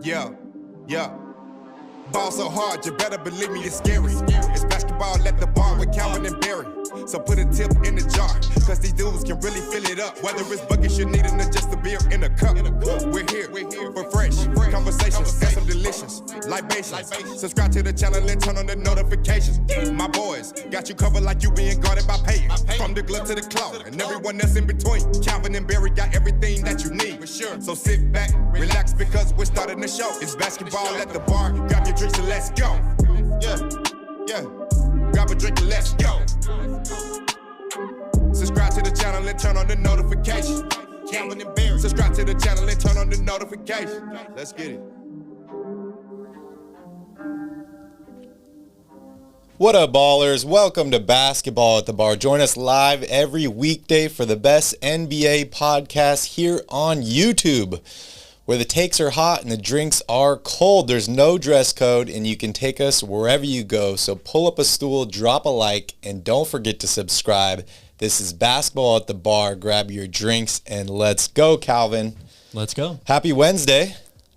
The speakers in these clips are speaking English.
Yeah, yeah. Ball so hard, you better believe me, it's scary. It's basketball at the bar with Calvin and Barry. So put a tip in the jar, cause these dudes can really fill it up. Whether it's buckets you need or just a beer in a cup. We're here for fresh conversations and some delicious libations. Subscribe to the channel and turn on the notifications. My boys got you covered like you being guarded by payers. From the glove to the claw and everyone else in between. Calvin and Barry got everything that you need. For sure. So sit back, relax, because we're starting the show. It's basketball at the bar. Grab your drinks and let's go. Yeah. Grab a drink and let's go. Subscribe to the channel and turn on the notification. Calvin and Barry. Subscribe to the channel and turn on the notification. Let's get it. What up, ballers? Welcome to Basketball at the Bar. Join us live every weekday for the best NBA podcast here on YouTube, where the takes are hot and the drinks are cold. There's no dress code, and you can take us wherever you go. So pull up a stool, drop a like, and don't forget to subscribe. This is Basketball at the Bar. Grab your drinks, and let's go, Calvin. Let's go. Happy Wednesday.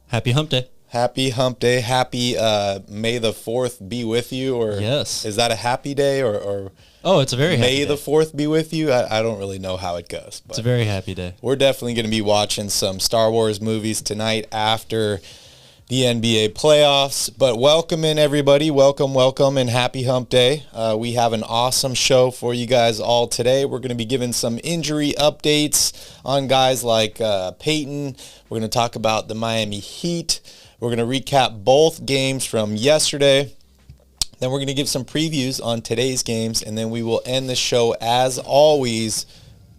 Happy hump day. Happy hump day. Happy May the 4th be with you. Or yes. Is that a happy day? Or oh, it's a very happy May day. the 4th be with you? I don't really know how it goes. But it's a very happy day. we're definitely going to be watching some Star Wars movies tonight after the NBA playoffs. But welcome in, everybody. Welcome, and happy hump day. We have an awesome show for you guys all today. We're going to be giving some injury updates on guys like Peyton. We're going to talk about the Miami Heat. We're going to recap both games from yesterday. Then we're going to give some previews on today's games, and then we will end the show, as always,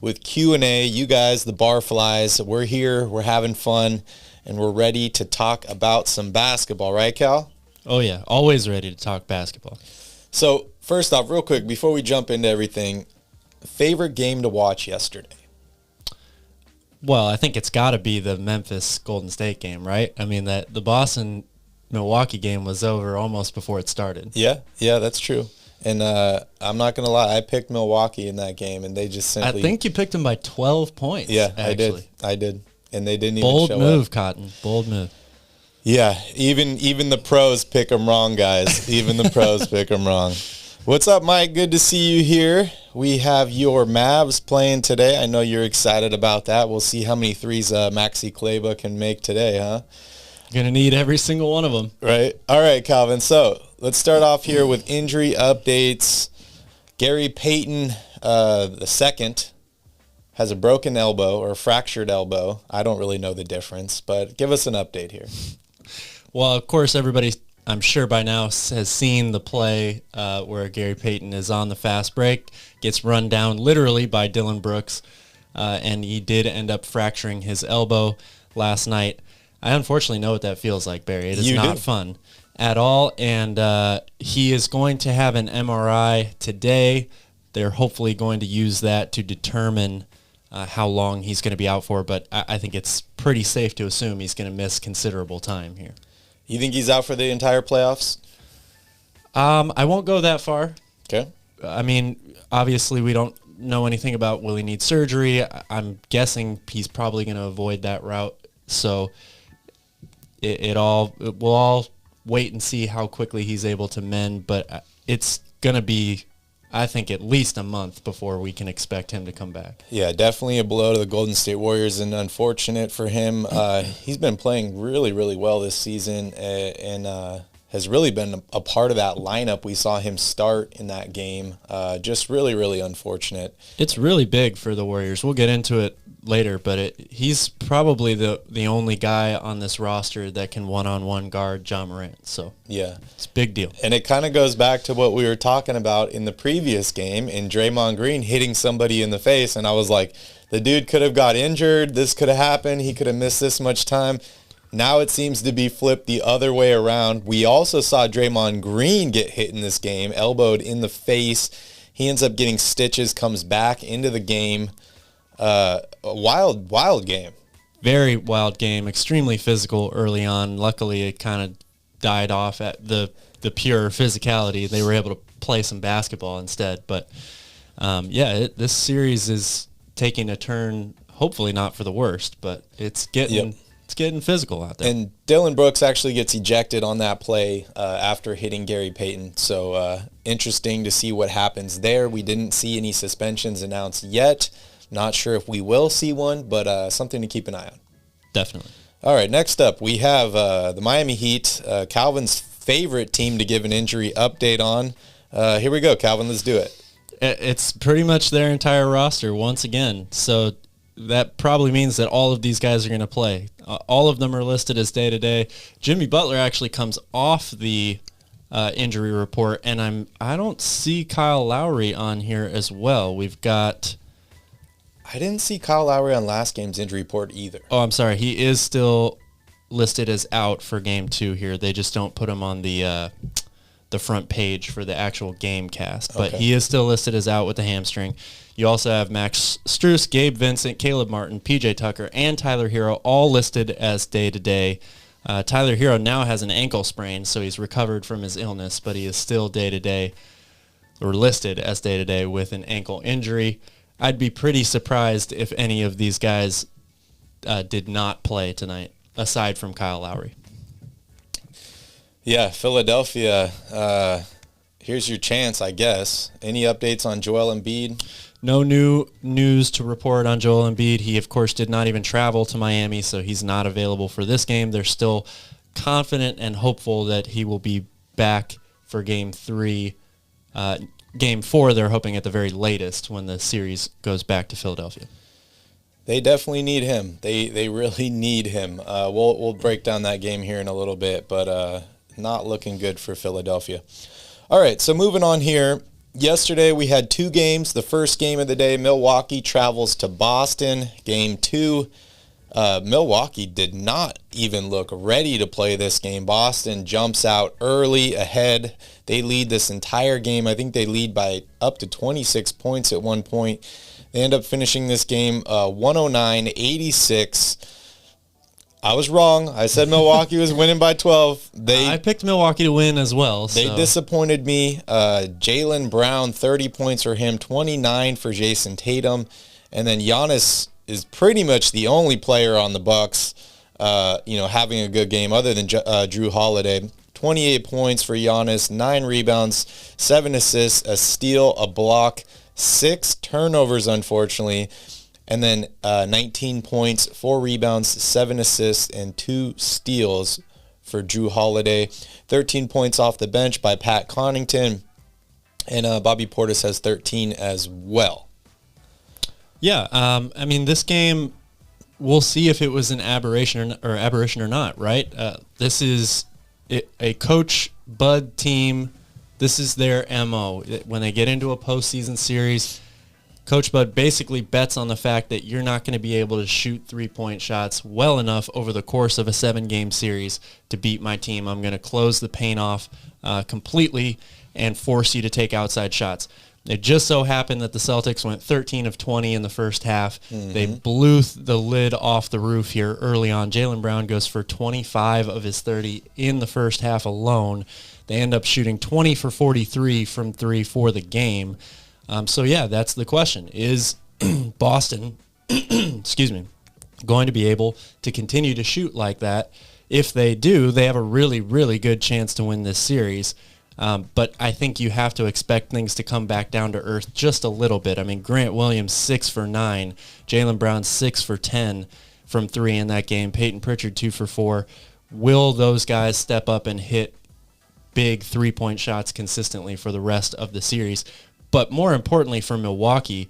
with Q&A. You guys, the Barflies, we're here, we're having fun, and we're ready to talk about some basketball. Right, Cal? Oh, yeah. Always ready to talk basketball. So, first off, real quick, before we jump into everything, favorite game to watch yesterday? Well, I think it's got to be the Memphis Golden State game, right? I mean, that the Boston Milwaukee game was over almost before it started. Yeah, that's true. And I'm not going to lie, I picked Milwaukee in that game, and they just simply... I think you picked them by 12 points. Yeah, actually. I did. And they didn't even Bold show move, up. Cotton. Bold move. Yeah, even the pros pick them wrong, guys. Even the pros pick them wrong. What's up, Mike? Good to see you here. We have your Mavs playing today. I know you're excited about that. We'll see how many threes Maxi Kleber can make today, huh? Going to need every single one of them. Right. All right, Calvin. So let's start off here with injury updates. Gary Payton the second has a broken elbow or a fractured elbow. I don't really know the difference, but give us an update here. Well, of course, everybody, I'm sure by now, has seen the play where Gary Payton is on the fast break, gets run down literally by Dylan Brooks, and he did end up fracturing his elbow last night. I unfortunately know what that feels like, Barry. It is not fun at all, and he is going to have an MRI today. They're hopefully going to use that to determine how long he's going to be out for, but I think it's pretty safe to assume he's going to miss considerable time here. You think he's out for the entire playoffs? I won't go that far. Okay. I mean, obviously we don't know anything about will he need surgery. I'm guessing he's probably going to avoid that route, so we'll all wait and see how quickly he's able to mend, but it's going to be, I think, at least a month before we can expect him to come back. Yeah, definitely a blow to the Golden State Warriors, and unfortunate for him. He's been playing really, really well this season, and has really been a part of that lineup. We saw him start in that game. Just really, really unfortunate. It's really big for the Warriors. We'll get into it later, but he's probably the only guy on this roster that can one-on-one guard John Morant. So yeah, it's a big deal. And it kind of goes back to what we were talking about in the previous game in Draymond Green hitting somebody in the face, and I was like, the dude could have got injured. This could have happened. He could have missed this much time. Now it seems to be flipped the other way around. We also saw Draymond Green get hit in this game, elbowed in the face. He ends up getting stitches, comes back into the game. A wild game. Very wild game, extremely physical early on. Luckily, it kind of died off at the pure physicality. They were able to play some basketball instead. But, this series is taking a turn, hopefully not for the worst, but it's getting It's getting physical out there. And Dylan Brooks actually gets ejected on that play after hitting Gary Payton. So interesting to see what happens there. We didn't see any suspensions announced yet. Not sure if we will see one, but something to keep an eye on. Definitely. All right, next up, we have the Miami Heat, Calvin's favorite team to give an injury update on. Here we go, Calvin. Let's do it. It's pretty much their entire roster once again. So that probably means that all of these guys are going to play. All of them are listed as day-to-day. Jimmy Butler actually comes off the injury report, and I don't see Kyle Lowry on here as well. We've got... I didn't see Kyle Lowry on last game's injury report either. Oh, I'm sorry. He is still listed as out for Game 2 here. They just don't put him on the front page for the actual game cast. But he is still listed as out with the hamstring. You also have Max Strus, Gabe Vincent, Caleb Martin, PJ Tucker, and Tyler Hero all listed as day-to-day. Tyler Hero now has an ankle sprain, so he's recovered from his illness, but he is still day-to-day, or listed as day-to-day with an ankle injury. I'd be pretty surprised if any of these guys did not play tonight, aside from Kyle Lowry. Yeah, Philadelphia, here's your chance, I guess. Any updates on Joel Embiid? No new news to report on Joel Embiid. He, of course, did not even travel to Miami, so he's not available for this game. They're still confident and hopeful that he will be back for Game 3. Game 4, they're hoping at the very latest when the series goes back to Philadelphia. They definitely need him. They really need him. We'll break down that game here in a little bit, but not looking good for Philadelphia. All right, so moving on here. Yesterday we had 2 games. The first game of the day, Milwaukee travels to Boston. Game 2, Milwaukee did not even look ready to play this game. Boston jumps out early ahead. They lead this entire game. I think they lead by up to 26 points at one point. They end up finishing this game 109-86. I was wrong. I said Milwaukee was winning by 12. I picked Milwaukee to win as well. They disappointed me. Jaylen Brown, 30 points for him, 29 for Jason Tatum. And then Giannis is pretty much the only player on the Bucks, having a good game other than Drew Holiday. 28 points for Giannis, 9 rebounds, 7 assists, a steal, a block, 6 turnovers, unfortunately. And then 19 points, 4 rebounds, 7 assists, and 2 steals for Drew Holiday. 13 points off the bench by Pat Connaughton. And Bobby Portis has 13 as well. Yeah, this game, we'll see if it was an aberration or not, right? This is a Coach Bud team. This is their MO. When they get into a postseason series, Coach Bud basically bets on the fact that you're not going to be able to shoot three-point shots well enough over the course of a 7-game series to beat my team. I'm going to close the paint off completely and force you to take outside shots. It just so happened that the Celtics went 13 of 20 in the first half. Mm-hmm. They blew the lid off the roof here early on. Jaylen Brown goes for 25 of his 30 in the first half alone. They end up shooting 20 for 43 from 3 for the game. That's the question. Is Boston, going to be able to continue to shoot like that? If they do, they have a really, really good chance to win this series. But I think you have to expect things to come back down to earth just a little bit. I mean, Grant Williams, 6 for 9. Jaylen Brown, 6 for 10 from 3 in that game. Peyton Pritchard, 2 for 4. Will those guys step up and hit big three-point shots consistently for the rest of the series? But more importantly for Milwaukee,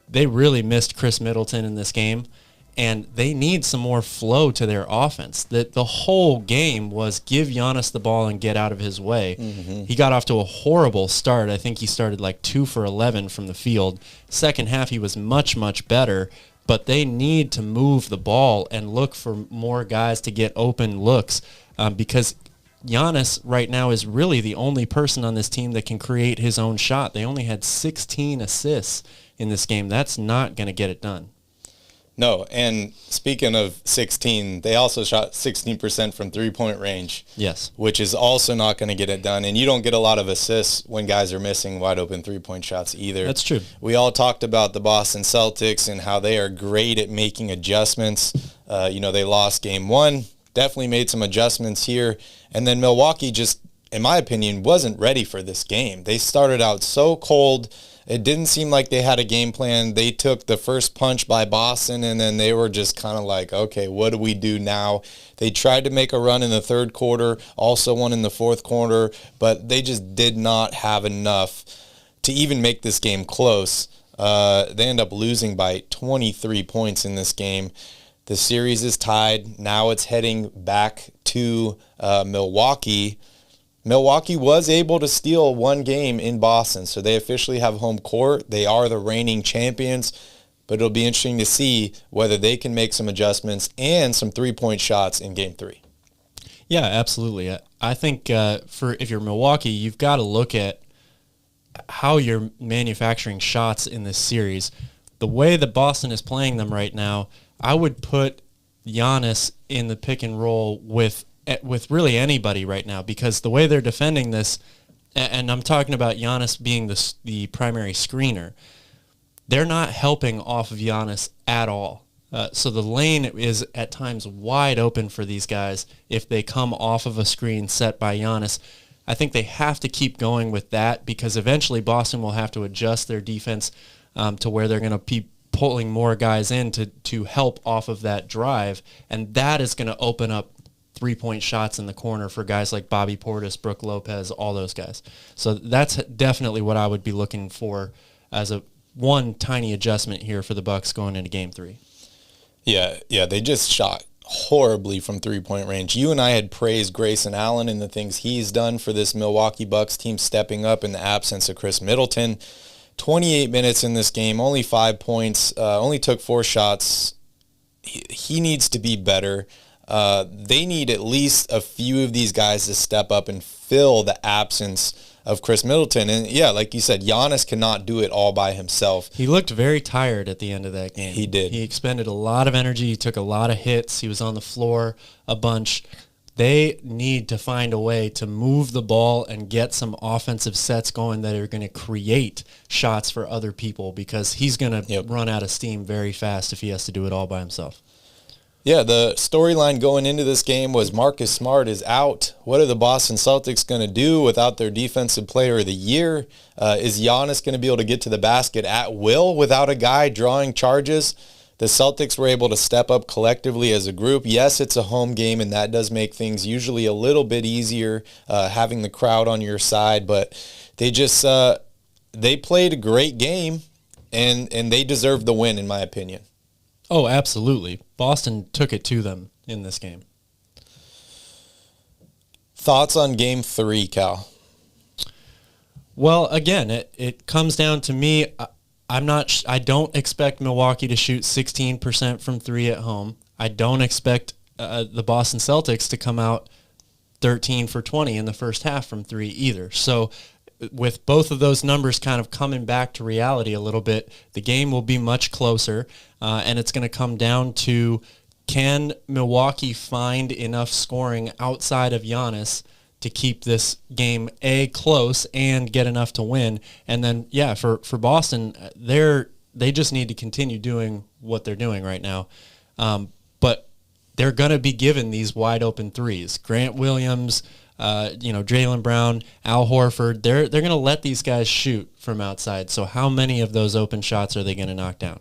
they really missed Chris Middleton in this game, and they need some more flow to their offense. The whole game was give Giannis the ball and get out of his way. Mm-hmm. He got off to a horrible start. I think he started like 2 for 11 from the field. Second half, he was much, much better, but they need to move the ball and look for more guys to get open looks because Giannis right now is really the only person on this team that can create his own shot. They only had 16 assists in this game. That's not going to get it done. No, and speaking of 16, they also shot 16% from three-point range. Yes. Which is also not going to get it done. And you don't get a lot of assists when guys are missing wide-open three-point shots either. That's true. We all talked about the Boston Celtics and how they are great at making adjustments. They lost game one, definitely made some adjustments here. And then Milwaukee just, in my opinion, wasn't ready for this game. They started out so cold. It didn't seem like they had a game plan. They took the first punch by Boston, and then they were just kind of like, okay, what do we do now? They tried to make a run in the third quarter, also one in the fourth quarter, but they just did not have enough to even make this game close. They end up losing by 23 points in this game. The series is tied. Now it's heading back to Milwaukee. Milwaukee was able to steal one game in Boston, so they officially have home court. They are the reigning champions, but it'll be interesting to see whether they can make some adjustments and some three-point shots in Game 3. Yeah, absolutely. I think if you're Milwaukee, you've got to look at how you're manufacturing shots in this series. The way that Boston is playing them right now, I would put Giannis in the pick and roll with really anybody right now, because the way they're defending this, and I'm talking about Giannis being the primary screener, they're not helping off of Giannis at all. So the lane is at times wide open for these guys if they come off of a screen set by Giannis. I think they have to keep going with that, because eventually Boston will have to adjust their defense to where they're going to be pulling more guys in to help off of that drive, and that is going to open up three-point shots in the corner for guys like Bobby Portis, Brook Lopez, all those guys. So that's definitely what I would be looking for as one tiny adjustment here for the Bucks going into Game 3. Yeah, they just shot horribly from three-point range. You and I had praised Grayson Allen and the things he's done for this Milwaukee Bucks team, stepping up in the absence of Chris Middleton. 28 minutes in this game, only 5 points, only took 4 shots. He needs to be better. They need at least a few of these guys to step up and fill the absence of Chris Middleton. And yeah, like you said, Giannis cannot do it all by himself. He looked very tired at the end of that game. He did. He expended a lot of energy. He took a lot of hits. He was on the floor a bunch. They need to find a way to move the ball and get some offensive sets going that are going to create shots for other people, because he's going to run out of steam very fast if he has to do it all by himself. Yeah, the storyline going into this game was Marcus Smart is out. What are the Boston Celtics going to do without their defensive player of the year? Is Giannis going to be able to get to the basket at will without a guy drawing charges? The Celtics were able to step up collectively as a group. Yes, it's a home game, and that does make things usually a little bit easier having the crowd on your side, but they just they played a great game, and they deserved the win, in my opinion. Oh, absolutely. Boston took it to them in this game. Thoughts on Game 3, Cal? Well, again, it comes down to me. I don't expect Milwaukee to shoot 16% from 3 at home. I don't expect the Boston Celtics to come out 13 for 20 in the first half from 3 either. So with both of those numbers kind of coming back to reality a little bit, the game will be much closer, and it's going to come down to, can Milwaukee find enough scoring outside of Giannis to keep this game close and get enough to win? And then, for Boston, they just need to continue doing what they're doing right now. But they're going to be given these wide open threes. Grant Williams, Jaylen Brown, Al Horford, they're going to let these guys shoot from outside. So how many of those open shots are they going to knock down?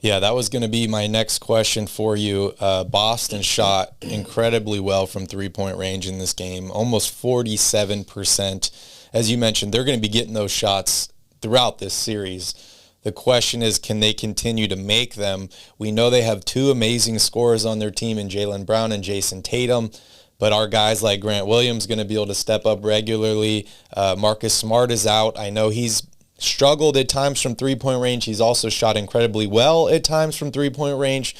Yeah, that was going to be my next question for you. Boston shot incredibly well from three-point range in this game, almost 47%. As you mentioned, they're going to be getting those shots throughout this series. The question is, can they continue to make them? We know they have 2 amazing scorers on their team in Jaylen Brown and Jason Tatum, but are guys like Grant Williams going to be able to step up regularly? Marcus Smart is out. I know he's struggled at times from three-point range. He's also shot incredibly well at times from three-point range.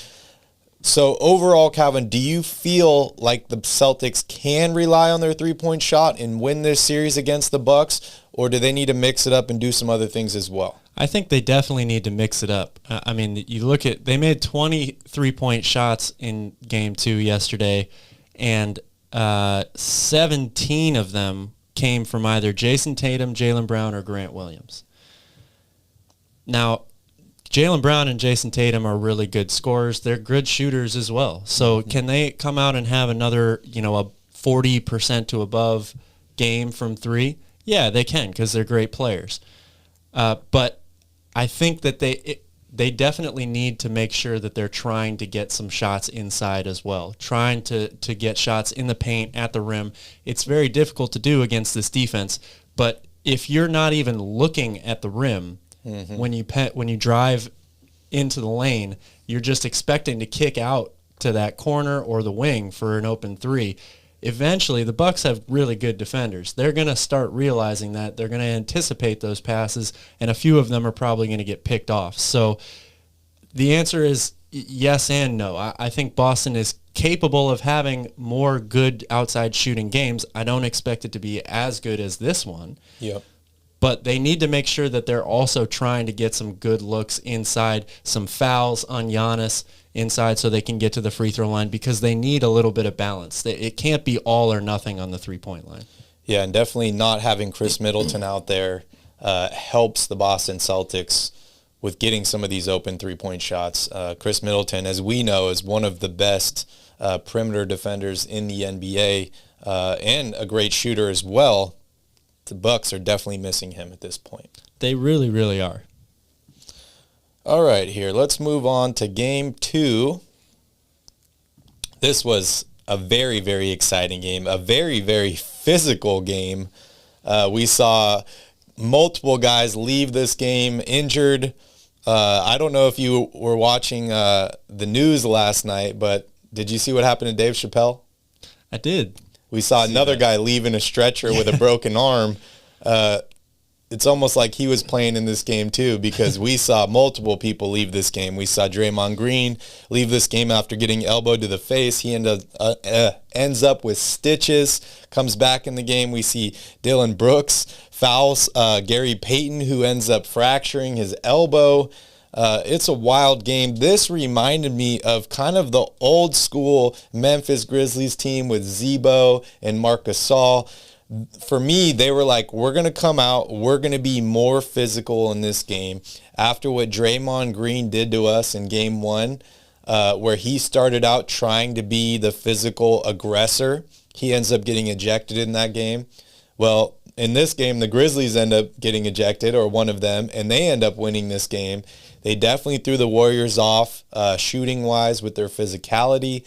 So overall, Calvin, do you feel like the Celtics can rely on their three-point shot and win this series against the Bucks, or do they need to mix it up and do some other things as well? I think they definitely need to mix it up. I mean, you look at, they made 23-point shots in game 2 yesterday, and 17 of them came from either Jason Tatum, Jaylen Brown, or Grant Williams. Now, Jaylen Brown and Jason Tatum are really good scorers. They're good shooters as well. So can they come out and have another, a 40% to above game from 3? Yeah, they can, because they're great players. But I think that they definitely need to make sure that they're trying to get some shots inside as well, trying to get shots in the paint at the rim. It's very difficult to do against this defense, but if you're not even looking at the rim when you drive into the lane, you're just expecting to kick out to that corner or the wing for an open 3. Eventually, the Bucks have really good defenders. They're going to start realizing that. They're going to anticipate those passes, and a few of them are probably going to get picked off. So the answer is yes and no. I think Boston is capable of having more good outside shooting games. I don't expect it to be as good as this one. Yep. But they need to make sure that they're also trying to get some good looks inside, some fouls on Giannis inside so they can get to the free throw line, because they need a little bit of balance. It can't be all or nothing on the three-point line. Yeah, and definitely not having Chris Middleton out there helps the Boston Celtics with getting some of these open three-point shots. Chris Middleton, as we know, is one of the best perimeter defenders in the NBA and a great shooter as well. The Bucks are definitely missing him at this point. They really, really are. All right, here, let's move on to game 2. This was a very, very exciting game, a very, very physical game. We saw multiple guys leave this game injured. I don't know if you were watching the news last night, but did you see what happened to Dave Chappelle? I did. We saw another guy leaving a stretcher with a broken arm. It's almost like he was playing in this game too, because we saw multiple people leave this game. We saw Draymond Green leave this game after getting elbowed to the face. He ends up with stitches, comes back in the game. We see Dylan Brooks fouls Gary Payton, who ends up fracturing his elbow. It's a wild game. This reminded me of kind of the old school Memphis Grizzlies team with Zebo and Marc Gasol. For me, they were like, we're going to come out, we're going to be more physical in this game. After what Draymond Green did to us in game 1, where he started out trying to be the physical aggressor, he ends up getting ejected in that game. Well, in this game, the Grizzlies end up getting ejected, or one of them, and they end up winning this game. They definitely threw the Warriors off shooting-wise with their physicality.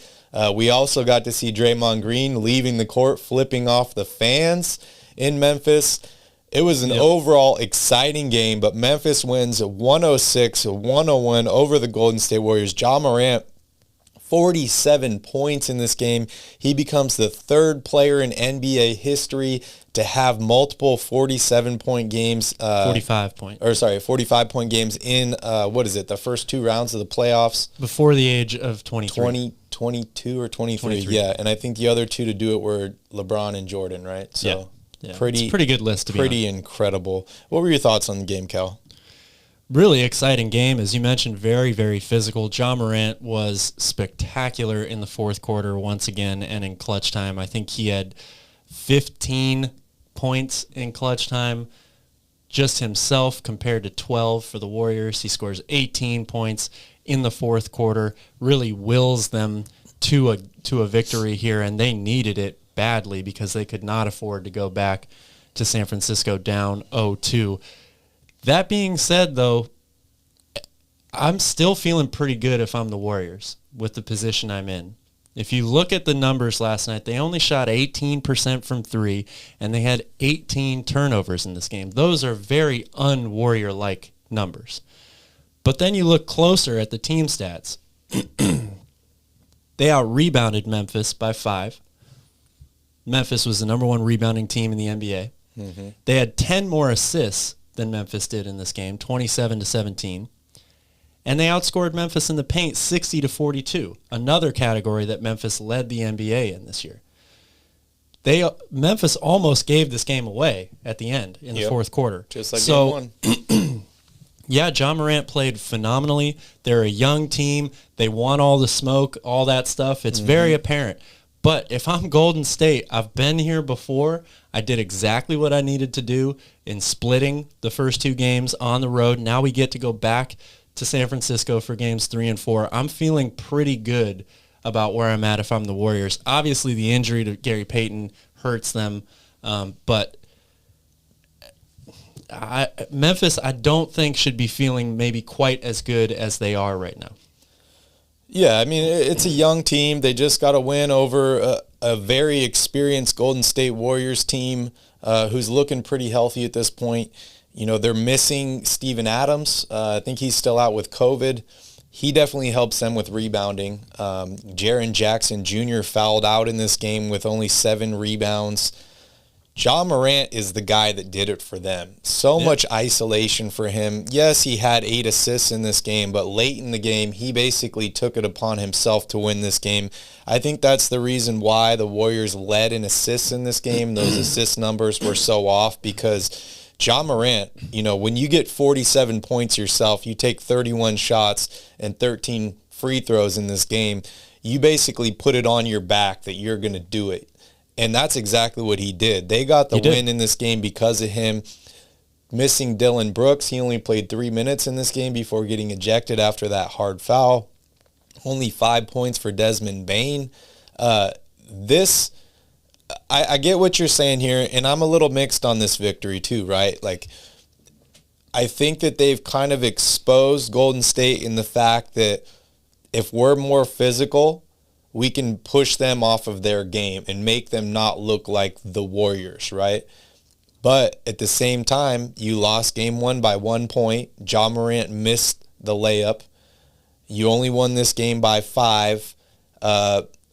We also got to see Draymond Green leaving the court, flipping off the fans in Memphis. It was an overall exciting game, but Memphis wins 106-101 over the Golden State Warriors. Ja Morant, 47 points in this game. He becomes the 3rd player in NBA history to have multiple 47-point games. 45-point. 45-point games in, the first 2 rounds of the playoffs? Before the age of 23. 22 or 23. Yeah, and I think the other 2 to do it were LeBron and Jordan, right? So yeah. It's a pretty good list to be pretty incredible. What were your thoughts on the game, Cal? Really exciting game. As you mentioned, very, very physical. Ja Morant was spectacular in the 4th quarter once again, and in clutch time. I think he had 15 points in clutch time just himself, compared to 12 for the Warriors. He scores 18 points in the 4th quarter, really wills them to a victory here, and they needed it badly because they could not afford to go back to San Francisco down 0-2. That being said, though, I'm still feeling pretty good if I'm the Warriors with the position I'm in. If you look at the numbers last night, they only shot 18% from 3, and they had 18 turnovers in this game. Those are very un-Warrior-like numbers. But then you look closer at the team stats. They out-rebounded Memphis by 5. Memphis was the number 1 rebounding team in the NBA. Mm-hmm. They had 10 more assists than Memphis did in this game, 27-17. And they outscored Memphis in the paint 60-42, another category that Memphis led the NBA in this year. Memphis almost gave this game away at the end in the 4th quarter. Just like game 1. Yeah, John Morant played phenomenally. They're a young team. They want all the smoke, all that stuff. It's very apparent. But if I'm Golden State, I've been here before. I did exactly what I needed to do in splitting the first 2 games on the road. Now we get to go back to San Francisco for games 3 and 4. I'm feeling pretty good about where I'm at if I'm the Warriors. Obviously, the injury to Gary Payton hurts them, but Memphis, I don't think, should be feeling maybe quite as good as they are right now. Yeah, I mean, it's a young team. They just got a win over a very experienced Golden State Warriors team who's looking pretty healthy at this point. You know, they're missing Steven Adams. I think he's still out with COVID. He definitely helps them with rebounding. Jaren Jackson Jr. fouled out in this game with only 7 rebounds. Ja Morant is the guy that did it for them. So much isolation for him. Yes, he had 8 assists in this game, but late in the game, he basically took it upon himself to win this game. I think that's the reason why the Warriors led in assists in this game. Those assist numbers were so off because Ja Morant, you know, when you get 47 points yourself, you take 31 shots and 13 free throws in this game, you basically put it on your back that you're going to do it. And that's exactly what he did. They got the win in this game because of him. Missing Dillon Brooks, he only played 3 minutes in this game before getting ejected after that hard foul. Only 5 points for Desmond Bane. I get what you're saying here, and I'm a little mixed on this victory too, right? Like, I think that they've kind of exposed Golden State in the fact that if we're more physical, we can push them off of their game and make them not look like the Warriors, right? But at the same time, you lost game 1 by 1 point. Ja Morant missed the layup. You only won this game by 5.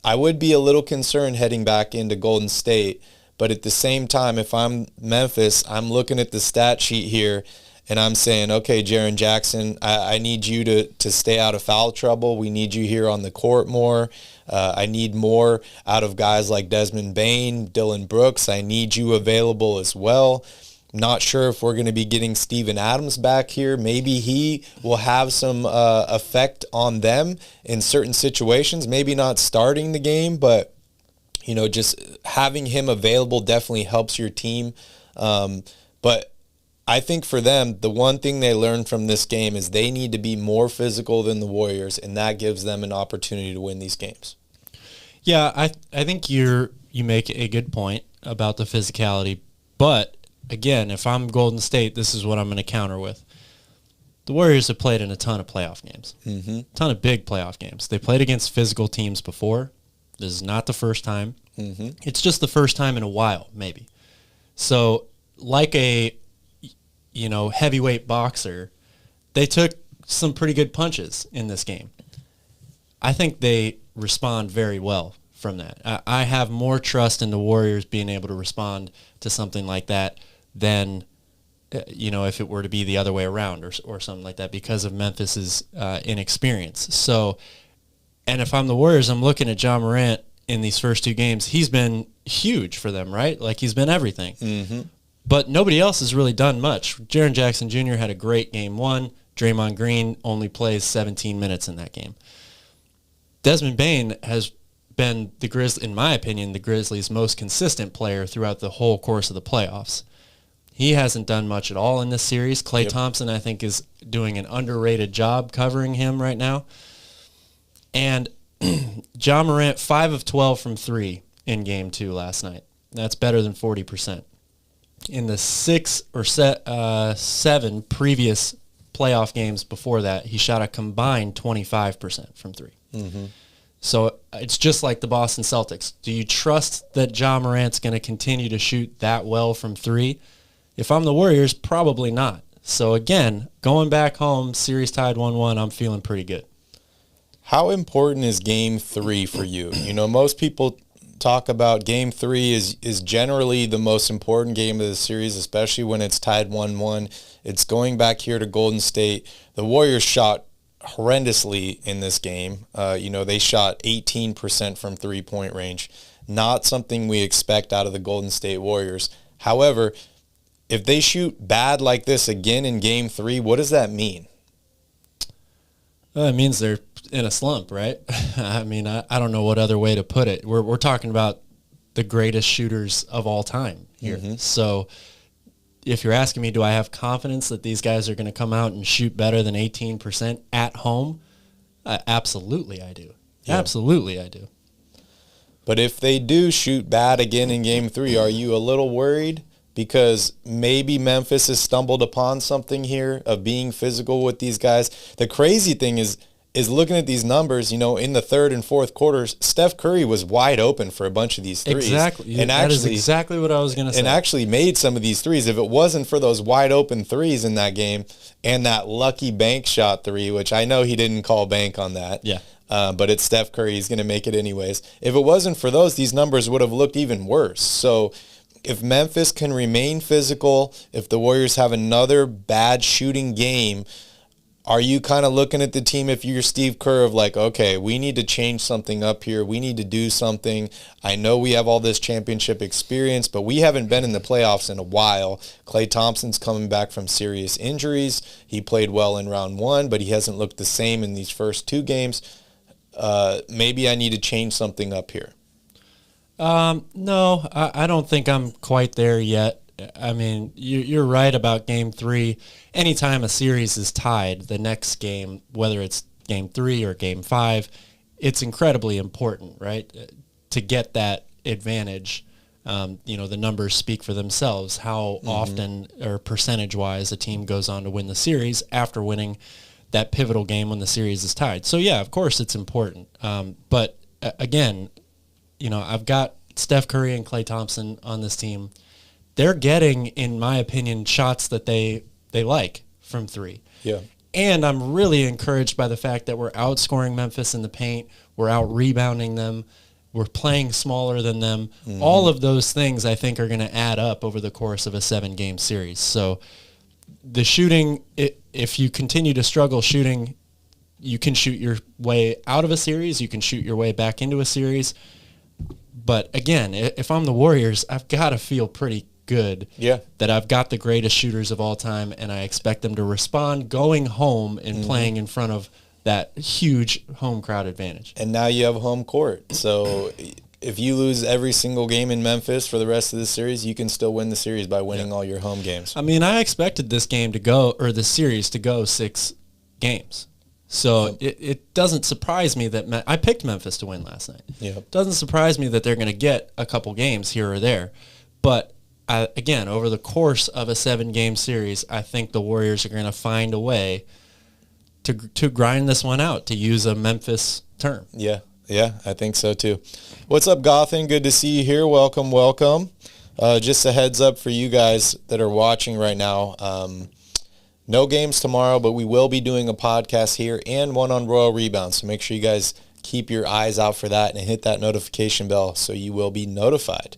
I would be a little concerned heading back into Golden State, but at the same time, if I'm Memphis, I'm looking at the stat sheet here, and I'm saying, okay, Jaren Jackson, I need you to stay out of foul trouble. We need you here on the court more. I need more out of guys like Desmond Bane, Dillon Brooks. I need you available as well. Not sure if we're going to be getting Steven Adams back here. Maybe he will have some effect on them in certain situations. Maybe not starting the game, but, you know, just having him available definitely helps your team. But I think for them, the one thing they learned from this game is they need to be more physical than the Warriors, and that gives them an opportunity to win these games. Yeah, I think you make a good point about the physicality, but again, if I'm Golden State, this is what I'm going to counter with. The Warriors have played in a ton of playoff games, a ton of big playoff games. They played against physical teams before. This is not the first time. It's just the first time in a while, maybe. So, like a heavyweight boxer, they took some pretty good punches in this game. I think they respond very well from that. I have more trust in the Warriors being able to respond to something like that than, if it were to be the other way around or something like that because of Memphis's inexperience. So, and if I'm the Warriors, I'm looking at Ja Morant in these first 2 games. He's been huge for them, right? Like, he's been everything. But nobody else has really done much. Jaren Jackson Jr. had a great game 1. Draymond Green only plays 17 minutes in that game. Desmond Bane has been, in my opinion, the Grizzlies' most consistent player throughout the whole course of the playoffs. He hasn't done much at all in this series. Klay Thompson, I think, is doing an underrated job covering him right now. And Ja Morant, 5 of 12 from 3 in game 2 last night. That's better than 40%. In the 6 or 7 previous playoff games before that, he shot a combined 25% from 3. So it's just like the Boston Celtics. Do you trust that Ja Morant's going to continue to shoot that well from 3? If I'm the Warriors, probably not. So again, going back home, series tied 1-1, I'm feeling pretty good. How important is game 3 for you? You know, most people talk about game 3 is generally the most important game of the series, especially when it's tied 1-1. It's going back here to Golden State. The Warriors shot horrendously in this game. They shot 18% from 3-point range. Not something we expect out of the Golden State Warriors. However, if they shoot bad like this again in game 3, what does that mean? Well, it means they're in a slump, right? I mean, I don't know what other way to put it. We're talking about the greatest shooters of all time here. So if you're asking me, do I have confidence that these guys are going to come out and shoot better than 18% at home? Absolutely, I do. Yeah. Absolutely, I do. But if they do shoot bad again in game 3, are you a little worried? Because maybe Memphis has stumbled upon something here of being physical with these guys. The crazy thing is looking at these numbers, in the third and fourth quarters, Steph Curry was wide open for a bunch of these threes. Exactly. And that is exactly what I was going to say. And actually made some of these threes. If it wasn't for those wide open threes in that game and that lucky bank shot 3, which I know he didn't call bank on that. Yeah. But it's Steph Curry. He's going to make it anyways. If it wasn't for those, these numbers would have looked even worse. So if Memphis can remain physical, if the Warriors have another bad shooting game, are you kind of looking at the team, if you're Steve Kerr, of like, okay, we need to change something up here. We need to do something. I know we have all this championship experience, but we haven't been in the playoffs in a while. Klay Thompson's coming back from serious injuries. He played well in round 1, but he hasn't looked the same in these first 2 games. Maybe I need to change something up here. No, I don't think I'm quite there yet. I mean, you're right about game 3. Anytime a series is tied, the next game, whether it's game 3 or game 5, it's incredibly important, right? To get that advantage. The numbers speak for themselves. How often or percentage-wise a team goes on to win the series after winning that pivotal game when the series is tied. So, yeah, of course it's important. But, again, I've got Steph Curry and Klay Thompson on this team. They're getting, in my opinion, shots that they like from 3. Yeah. And I'm really encouraged by the fact that we're outscoring Memphis in the paint. We're out-rebounding them. We're playing smaller than them. All of those things, I think, are going to add up over the course of a 7-game series. So the shooting, if you continue to struggle shooting, you can shoot your way out of a series. You can shoot your way back into a series. But, again, if I'm the Warriors, I've got to feel pretty good that I've got the greatest shooters of all time, and I expect them to respond going home and playing in front of that huge home crowd advantage. And now you have home court. So if you lose every single game in Memphis for the rest of the series, you can still win the series by winning all your home games. I mean, I expected this game to go, or the series to go 6 games. So it doesn't surprise me that I picked Memphis to win last night. It doesn't surprise me that they're going to get a couple games here or there. But again, over the course of a 7-game series, I think the Warriors are going to find a way to grind this one out, to use a Memphis term. Yeah, I think so too. What's up, Gothan? Good to see you here. Welcome. Just a heads up for you guys that are watching right now. No games tomorrow, but we will be doing a podcast here and one on Royal Rebound. So make sure you guys keep your eyes out for that and hit that notification bell so you will be notified.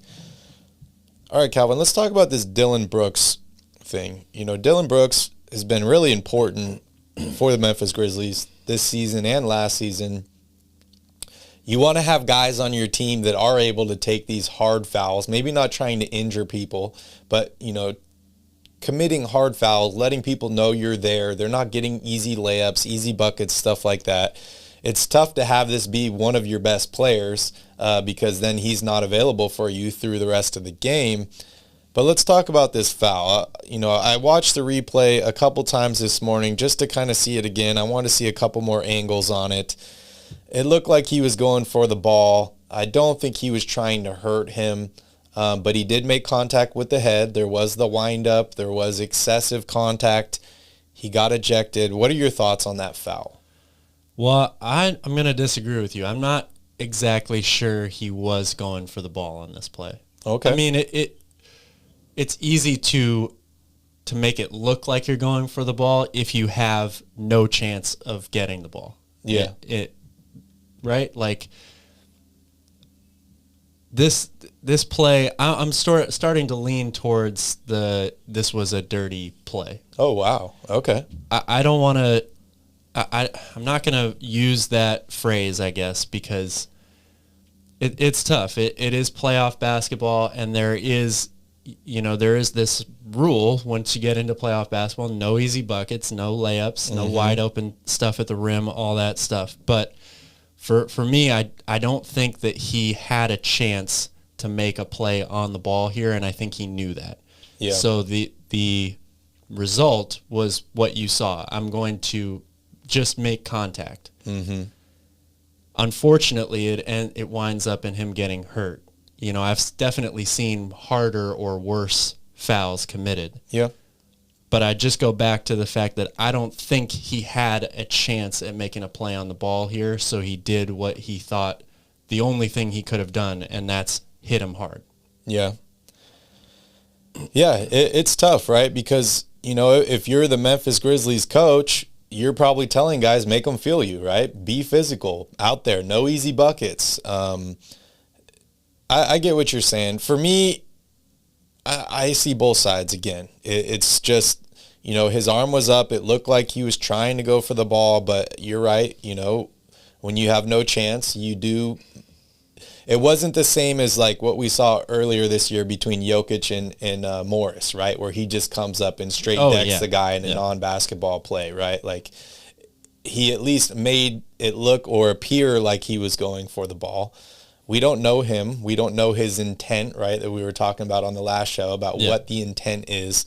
All right, Calvin, let's talk about this Dillon Brooks thing. Dillon Brooks has been really important for the Memphis Grizzlies this season and last season. You want to have guys on your team that are able to take these hard fouls, maybe not trying to injure people, but, committing hard fouls, letting people know you're there. They're not getting easy layups, easy buckets, stuff like that. It's tough to have this be one of your best players because then he's not available for you through the rest of the game. But let's talk about this foul. I watched the replay a couple times this morning just to kind of see it again. I want to see a couple more angles on it. It looked like he was going for the ball. I don't think he was trying to hurt him, but he did make contact with the head. There was the wind-up. There was excessive contact. He got ejected. What are your thoughts on that foul? Well, I'm going to disagree with you. I'm not exactly sure he was going for the ball on this play. Okay. I mean, it's easy to make it look like you're going for the ball if you have no chance of getting the ball. Yeah. Right? Like, this play, I'm starting to lean towards this was a dirty play. Oh, wow. Okay. I don't want to... I'm not going to use that phrase, I guess, because it's tough. It is playoff basketball, and there is this rule once you get into playoff basketball, no easy buckets, no layups, no wide open stuff at the rim, all that stuff. But for me, I don't think that he had a chance to make a play on the ball here, and I think he knew that. Yeah. So the result was what you saw. I'm going to just make contact. Mm-hmm. Unfortunately, it winds up in him getting hurt. You know, I've definitely seen harder or worse fouls committed. Yeah. But I just go back to the fact that I don't think he had a chance at making a play on the ball here, so he did what he thought the only thing he could have done, and that's hit him hard. Yeah. Yeah, it's tough, right? Because, you know, if you're the Memphis Grizzlies coach, you're probably telling guys, make them feel you, right? Be physical out there. No easy buckets. I get what you're saying. For me, I see both sides again. It's just, you know, his arm was up. It looked like he was trying to go for the ball, but you're right. You know, when you have no chance, you do. It wasn't the same as like what we saw earlier this year between Jokic and Morris, right? Where he just comes up and straight decks the guy in a non-basketball play, right? Like he at least made it look or appear like he was going for the ball. We don't know him. We don't know his intent, right, that we were talking about on the last show about what the intent is.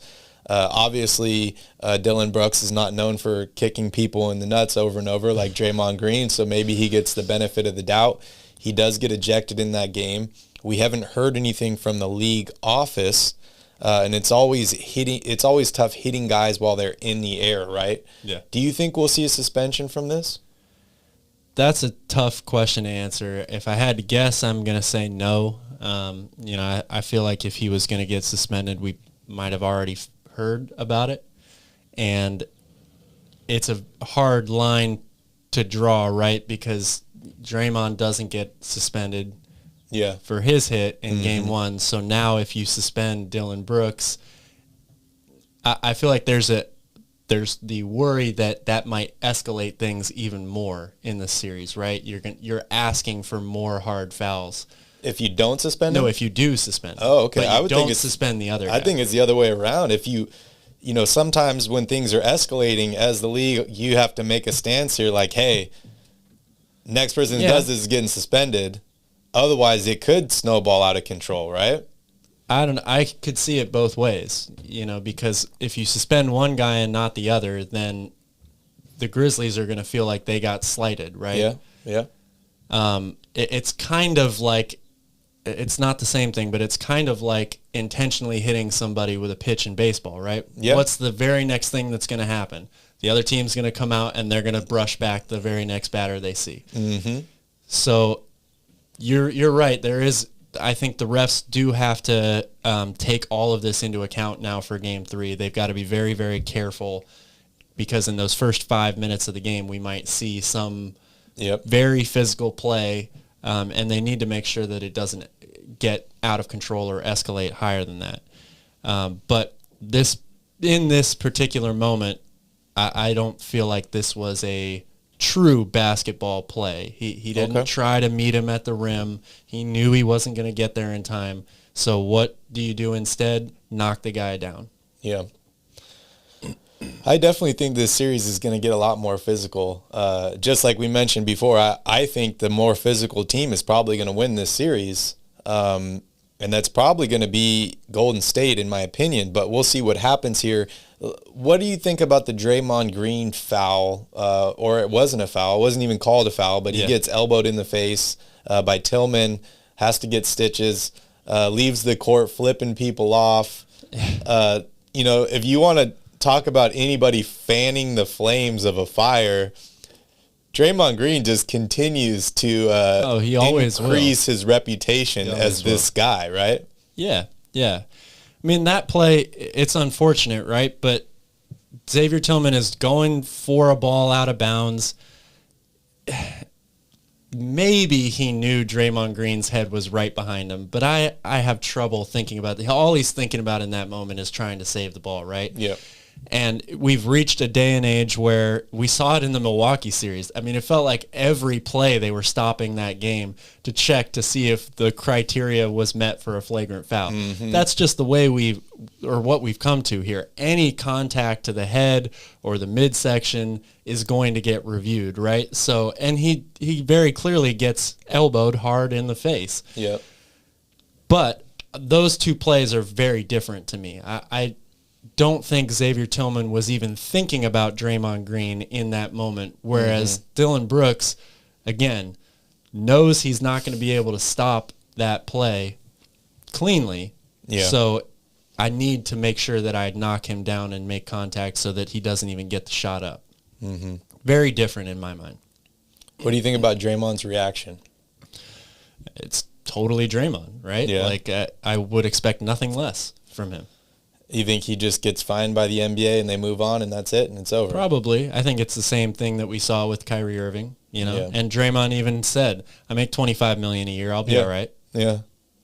Obviously, Dillon Brooks is not known for kicking people in the nuts over and over like Draymond Green, so maybe he gets the benefit of the doubt. He does get ejected in that game. We haven't heard anything from the league office, and it's always tough hitting guys while they're in the air, right? Yeah. Do you think we'll see a suspension from this? That's a tough question to answer. If I had to guess, I'm going to say no. You know, I feel like if he was going to get suspended, we might have already heard about it. And it's a hard line to draw, right? Because Draymond doesn't get suspended for his hit in game one. So now if you suspend Dillon Brooks, I feel like there's the worry that might escalate things even more in the series, right? You're asking for more hard fouls. If you don't suspend him? No, if you do suspend him. Oh, okay. But I would don't think suspend the other guy. I think it's the other way around. If you know, sometimes when things are escalating as the league, you have to make a stance here like, hey, next person that does this is getting suspended. Otherwise, it could snowball out of control, right? I could see it both ways, you know, because if you suspend one guy and not the other, then the Grizzlies are going to feel like they got slighted, right? Yeah. It's kind of like, it's not the same thing, but it's kind of like intentionally hitting somebody with a pitch in baseball, right? Yeah. What's the very next thing that's going to happen? The other team's going to come out and they're going to brush back the very next batter they see. Mm-hmm. So you're right. There is. I think the refs do have to take all of this into account now for Game 3. They've got to be very, very careful because in those first 5 minutes of the game, we might see some very physical play, and they need to make sure that it doesn't get out of control or escalate higher than that. But in this particular moment, I don't feel like this was a true basketball play. He didn't try to meet him at the rim. He knew he wasn't going to get there in time. So what do you do instead? Knock the guy down. Yeah. I definitely think this series is going to get a lot more physical. Just like we mentioned before, I think the more physical team is probably going to win this series. And that's probably going to be Golden State, in my opinion. But we'll see what happens here. What do you think about the Draymond Green foul? Or it wasn't a foul. It wasn't even called a foul, but he gets elbowed in the face by Tillman, has to get stitches, leaves the court flipping people off. You know, if you want to talk about anybody fanning the flames of a fire, Draymond Green just continues to he always increase his reputation as this guy, right? Yeah. I mean, that play, it's unfortunate, right? But Xavier Tillman is going for a ball out of bounds. Maybe he knew Draymond Green's head was right behind him, but I have trouble thinking about it. All he's thinking about in that moment is trying to save the ball, right? Yeah. And we've reached a day and age where we saw it in the Milwaukee series. I mean, it felt like every play they were stopping that game to check to see if the criteria was met for a flagrant foul. That's just the way what we've come to here. Any contact to the head or the midsection is going to get reviewed, right? So, and he very clearly gets elbowed hard in the face. Yep. But those two plays are very different to me. I don't think Xavier Tillman was even thinking about Draymond Green in that moment, whereas Dillon Brooks, again, knows he's not going to be able to stop that play cleanly. Yeah. So I need to make sure that I knock him down and make contact so that he doesn't even get the shot up. Very different in my mind. What do you think about Draymond's reaction? It's totally Draymond, right? Yeah. Like I would expect nothing less from him. You think he just gets fined by the NBA and they move on and that's it and it's over? Probably. I think it's the same thing that we saw with Kyrie Irving, Yeah. And Draymond even said, I make $25 million a year. I'll be all right. Yeah,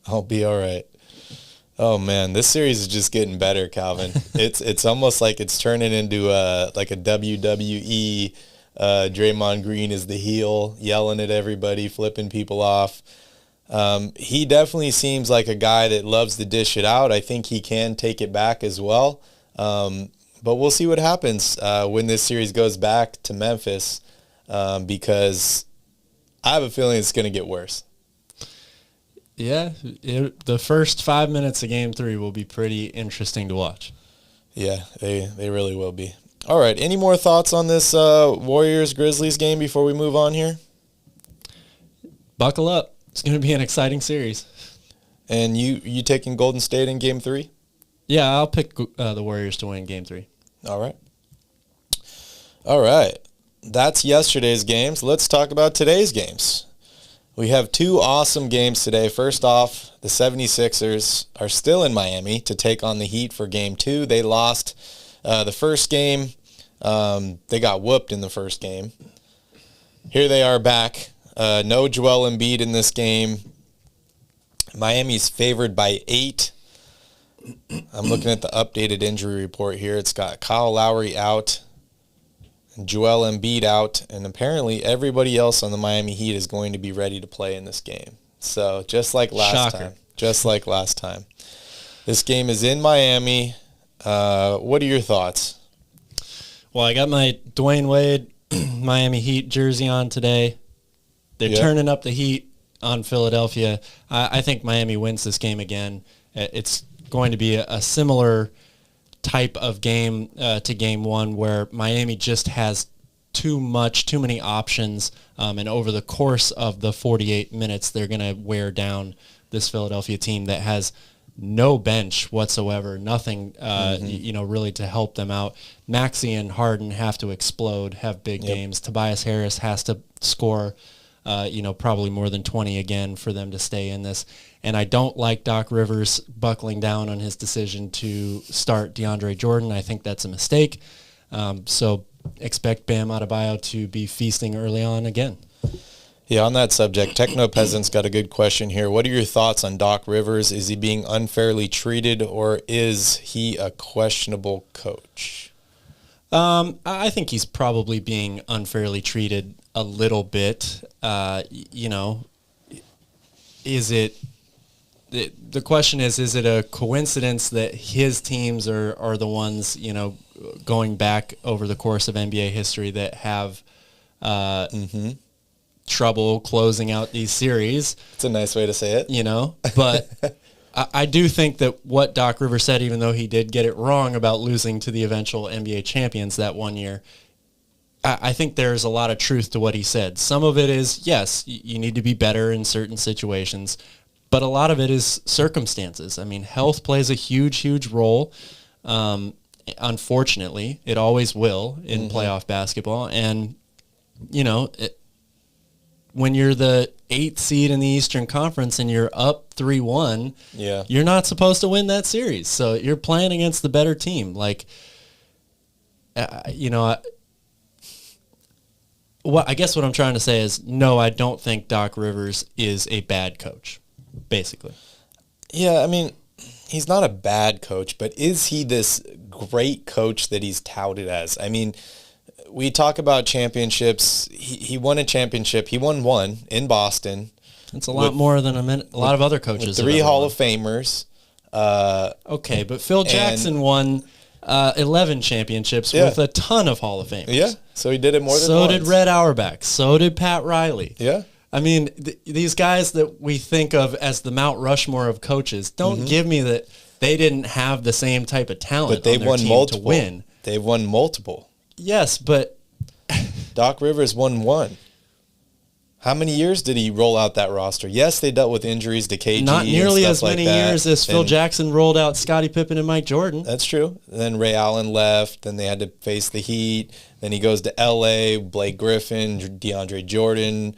I'll be all right. Oh, man, this series is just getting better, Calvin. It's almost like it's turning into like a WWE. Draymond Green is the heel, yelling at everybody, flipping people off. He definitely seems like a guy that loves to dish it out. I think he can take it back as well. But we'll see what happens when this series goes back to Memphis because I have a feeling it's going to get worse. Yeah, the first 5 minutes of Game 3 will be pretty interesting to watch. Yeah, they really will be. All right, any more thoughts on this Warriors-Grizzlies game before we move on here? Buckle up. It's going to be an exciting series. And you taking Golden State in Game 3? Yeah, I'll pick the Warriors to win Game 3. All right. That's yesterday's games. Let's talk about today's games. We have two awesome games today. First off, the 76ers are still in Miami to take on the Heat for Game 2. They lost the first game. They got whooped in the first game. Here they are back. No Joel Embiid in this game. Miami's favored by 8. I'm looking at the updated injury report here. It's got Kyle Lowry out, and Joel Embiid out, and apparently everybody else on the Miami Heat is going to be ready to play in this game. So just like last time. This game is in Miami. What are your thoughts? Well, I got my Dwayne Wade Miami Heat jersey on today. They're turning up the heat on Philadelphia. I think Miami wins this game again. It's going to be a similar type of game to Game 1 where Miami just has too many options, and over the course of the 48 minutes, they're going to wear down this Philadelphia team that has no bench whatsoever, nothing, really to help them out. Maxey and Harden have to explode, have big games. Tobias Harris has to score, probably more than 20 again for them to stay in this. And I don't like Doc Rivers buckling down on his decision to start DeAndre Jordan. I think that's a mistake. So expect Bam Adebayo to be feasting early on again. Yeah, on that subject, Techno Peasant's got a good question here. What are your thoughts on Doc Rivers? Is he being unfairly treated, or is he a questionable coach? I think he's probably being unfairly treated a little bit. Is it... The question is it a coincidence that his teams are the ones, going back over the course of NBA history that have trouble closing out these series? It's a nice way to say it. But I do think that what Doc Rivers said, even though he did get it wrong about losing to the eventual NBA champions that one year, I think there's a lot of truth to what he said. Some of it is, yes, you need to be better in certain situations, but a lot of it is circumstances. I mean, health plays a huge, huge role. Unfortunately, it always will in playoff basketball. And, when you're the 8th seed in the Eastern Conference and you're up 3-1, you're not supposed to win that series. So you're playing against the better team. Like, I guess what I'm trying to say is, no, I don't think Doc Rivers is a bad coach, basically. Yeah, I mean, he's not a bad coach, but is he this great coach that he's touted as? I mean, we talk about championships. He won a championship. He won one in Boston. It's a lot more than a lot of other coaches. 3 Hall of Famers. Okay, but Phil Jackson won 11 championships with a ton of Hall of Famers. Yeah, so he did it more than so once. So did Red Auerbach. So did Pat Riley. Yeah. I mean, these guys that we think of as the Mount Rushmore of coaches, don't give me that they didn't have the same type of talent but they've on their won team multiple. to win. They've won multiple. Yes, but Doc Rivers won one. How many years did he roll out that roster? Yes, they dealt with injuries to KG. Not nearly and as stuff many like that. years as Phil Jackson rolled out Scottie Pippen and Mike Jordan. That's true. Then Ray Allen left. Then they had to face the Heat. Then he goes to L.A., Blake Griffin, DeAndre Jordan,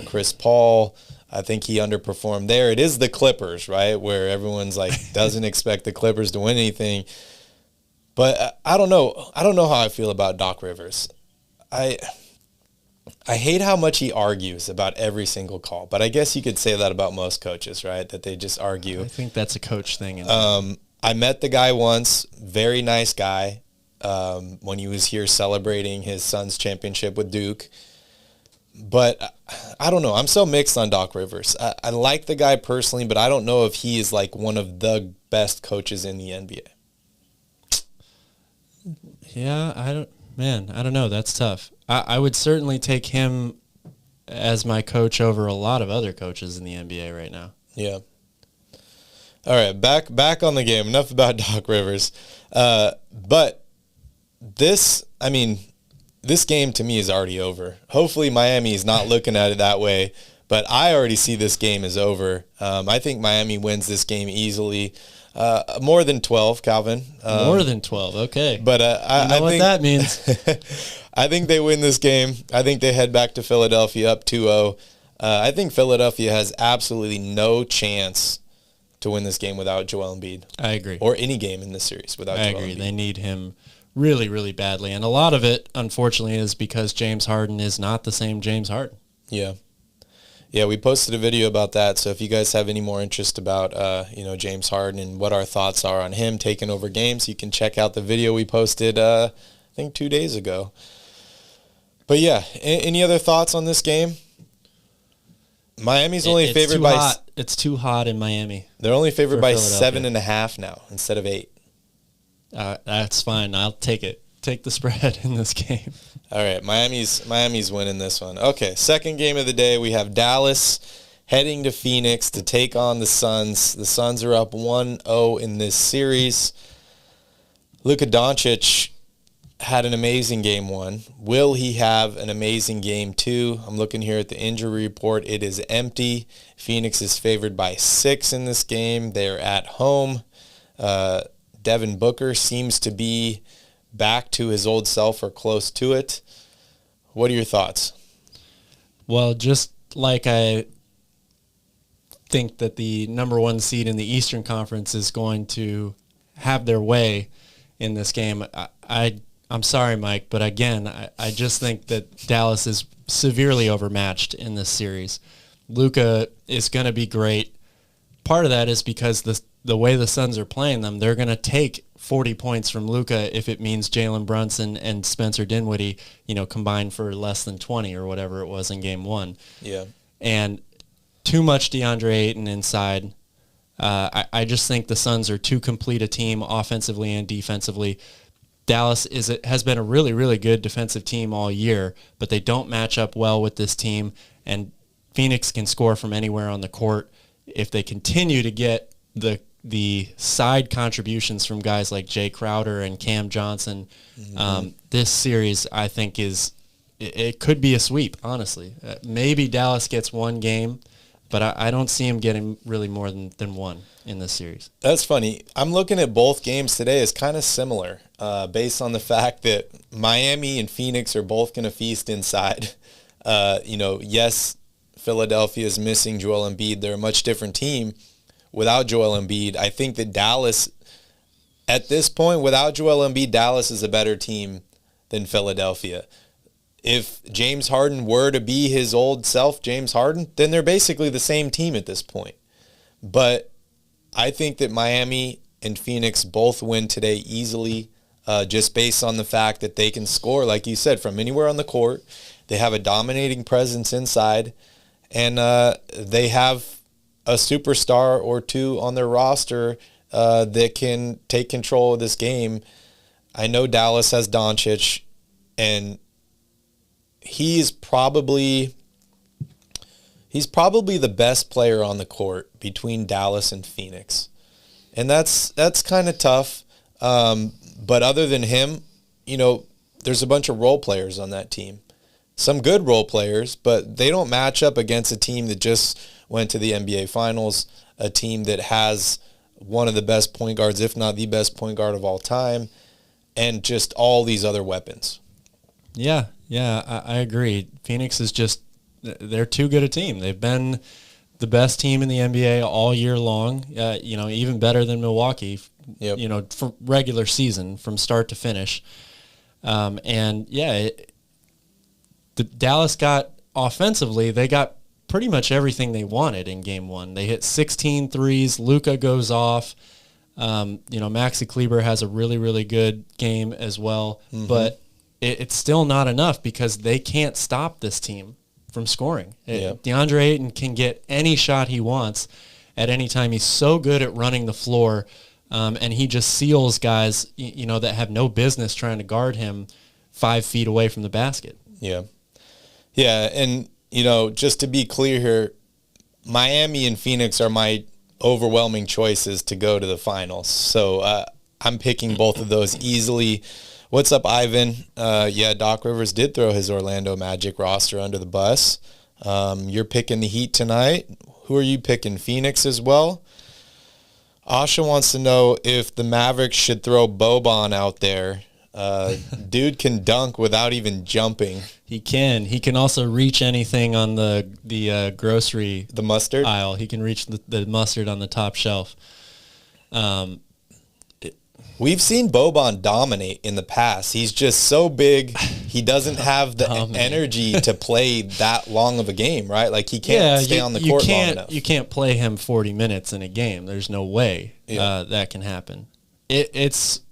Chris Paul. I think he underperformed there. It is the Clippers, right, where everyone's like doesn't expect the Clippers to win anything. But I don't know. I don't know how I feel about Doc Rivers. I hate how much he argues about every single call, but I guess you could say that about most coaches, right? That they just argue. I think that's a coach thing. I met the guy once, very nice guy, when he was here celebrating his son's championship with Duke. But I don't know. I'm so mixed on Doc Rivers. I like the guy personally, but I don't know if he is like one of the best coaches in the NBA. Yeah, I don't know. That's tough. I would certainly take him as my coach over a lot of other coaches in the NBA right now. Yeah. All right, back on the game. Enough about Doc Rivers. But this game to me is already over. Hopefully Miami is not looking at it that way, but I already see this game is over. I think Miami wins this game easily. More than 12, Calvin. More than 12, okay. But I know what think that means. I think they win this game. I think they head back to Philadelphia up 2-0. I think Philadelphia has absolutely no chance to win this game without Joel Embiid. I agree. Or any game in this series without Joel Embiid. I agree. They need him really, really badly. And a lot of it, unfortunately, is because James Harden is not the same James Harden. Yeah. Yeah, we posted a video about that. So if you guys have any more interest about, James Harden and what our thoughts are on him taking over games, you can check out the video we posted, I think 2 days ago. But yeah, any other thoughts on this game? Miami's only favored by. It's too hot in Miami. They're only favored by 7.5 now instead of 8. That's fine. I'll take it. Take the spread in this game. All right, Miami's winning this one. Okay, second game of the day, we have Dallas heading to Phoenix to take on the Suns. The Suns are up 1-0 in this series. Luka Doncic had an amazing game 1. Will he have an amazing game 2? I'm looking here at the injury report. It is empty. Phoenix is favored by 6 in this game. They're at home. Devin Booker seems to be back to his old self or close to it. What are your thoughts? Well, just like I think that the number 1 seed in the Eastern Conference is going to have their way in this game, I'm sorry, Mike, but again, I just think that Dallas is severely overmatched in this series. Luka is going to be great. Part of that is because the way the Suns are playing them, they're going to take 40 points from Luka if it means Jalen Brunson and Spencer Dinwiddie, combined for less than 20 or whatever it was in game 1. Yeah. And too much DeAndre Ayton inside. I just think the Suns are too complete a team offensively and defensively. Dallas has been a really, really good defensive team all year, but they don't match up well with this team, and Phoenix can score from anywhere on the court. If they continue to get the side contributions from guys like Jay Crowder and Cam Johnson, this series, I think, it could be a sweep, honestly. Maybe Dallas gets one game, but I don't see him getting really more than one in this series. That's funny. I'm looking at both games today as kind of similar, based on the fact that Miami and Phoenix are both going to feast inside. Yes, Philadelphia is missing Joel Embiid. They're a much different team without Joel Embiid. I think that Dallas, at this point, without Joel Embiid, Dallas is a better team than Philadelphia. If James Harden were to be his old self, James Harden, then they're basically the same team at this point. But I think that Miami and Phoenix both win today easily, just based on the fact that they can score, like you said, from anywhere on the court. They have a dominating presence inside, and they have a superstar or two on their roster that can take control of this game. I know Dallas has Doncic, and he's probably the best player on the court between Dallas and Phoenix. And that's kind of tough. But other than him, there's a bunch of role players on that team. Some good role players, but they don't match up against a team that just went to the NBA Finals, a team that has one of the best point guards, if not the best point guard of all time, and just all these other weapons. Yeah, I agree. Phoenix is they're too good a team. They've been the best team in the NBA all year long, even better than Milwaukee, for regular season from start to finish. The Dallas got offensively, they got pretty much everything they wanted in game one. They hit 16 threes. Luka goes off. Maxi Kleber has a really, really good game as well. Mm-hmm. But it's still not enough because they can't stop this team from scoring. DeAndre Ayton can get any shot he wants at any time. He's so good at running the floor, and he just seals guys, that have no business trying to guard him 5 feet away from the basket. Yeah. Yeah, and, just to be clear here, Miami and Phoenix are my overwhelming choices to go to the finals. So I'm picking both of those easily. What's up, Ivan? Doc Rivers did throw his Orlando Magic roster under the bus. You're picking the Heat tonight. Who are you picking? Phoenix as well? Asha wants to know if the Mavericks should throw Boban out there. Dude can dunk without even jumping. He can. He can also reach anything on the grocery mustard aisle. He can reach the mustard on the top shelf. We've seen Boban dominate in the past. He's just so big. He doesn't have the energy to play that long of a game, right? Like he can't stay on the court long enough. You can't play him 40 minutes in a game. There's no way that can happen. It's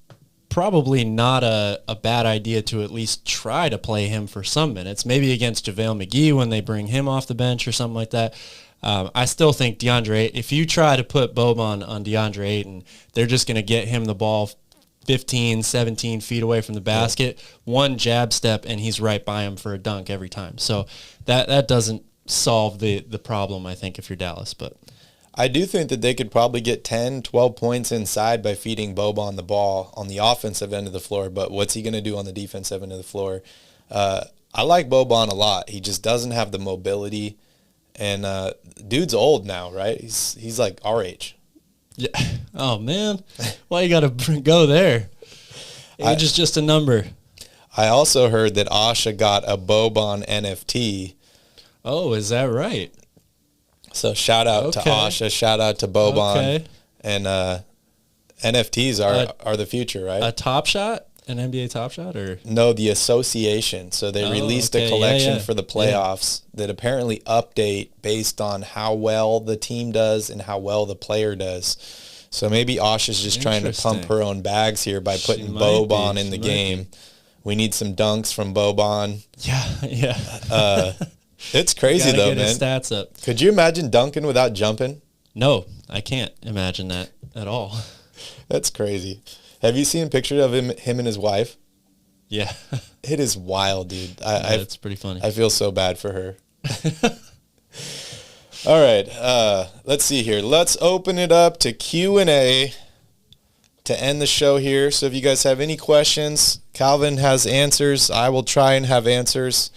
probably not a bad idea to at least try to play him for some minutes, maybe against JaVale McGee when they bring him off the bench or something like that. I still think if you try to put Boban on DeAndre Ayton, they're just going to get him the ball 15, 17 feet away from the basket, one jab step, and he's right by him for a dunk every time. So that doesn't solve the problem, I think, if you're Dallas. But I do think that they could probably get 10, 12 points inside by feeding Boban the ball on the offensive end of the floor. But what's he going to do on the defensive end of the floor? I like Boban a lot. He just doesn't have the mobility. And dude's old now, right? He's like our age. Yeah. Oh, man. Why you got to go there? Age is just a number. I also heard that Asha got a Boban NFT. Oh, is that right? So shout out to Asha, shout out to Boban. Okay. And NFTs are the future, right? A Top Shot? An NBA Top Shot? Or no, the association. So they released a collection for the playoffs that apparently update based on how well the team does and how well the player does. So maybe Asha's just trying to pump her own bags here by putting Boban in the game. We need some dunks from Boban. Yeah. It's crazy though, get man. His stats up. Could you imagine dunking without jumping? No, I can't imagine that at all. That's crazy. Have you seen a picture of him and his wife? Yeah. It is wild, dude. It's pretty funny. I feel so bad for her. All right. Let's see here. Let's open it up to Q&A to end the show here. So if you guys have any questions, Calvin has answers. I will try and have answers.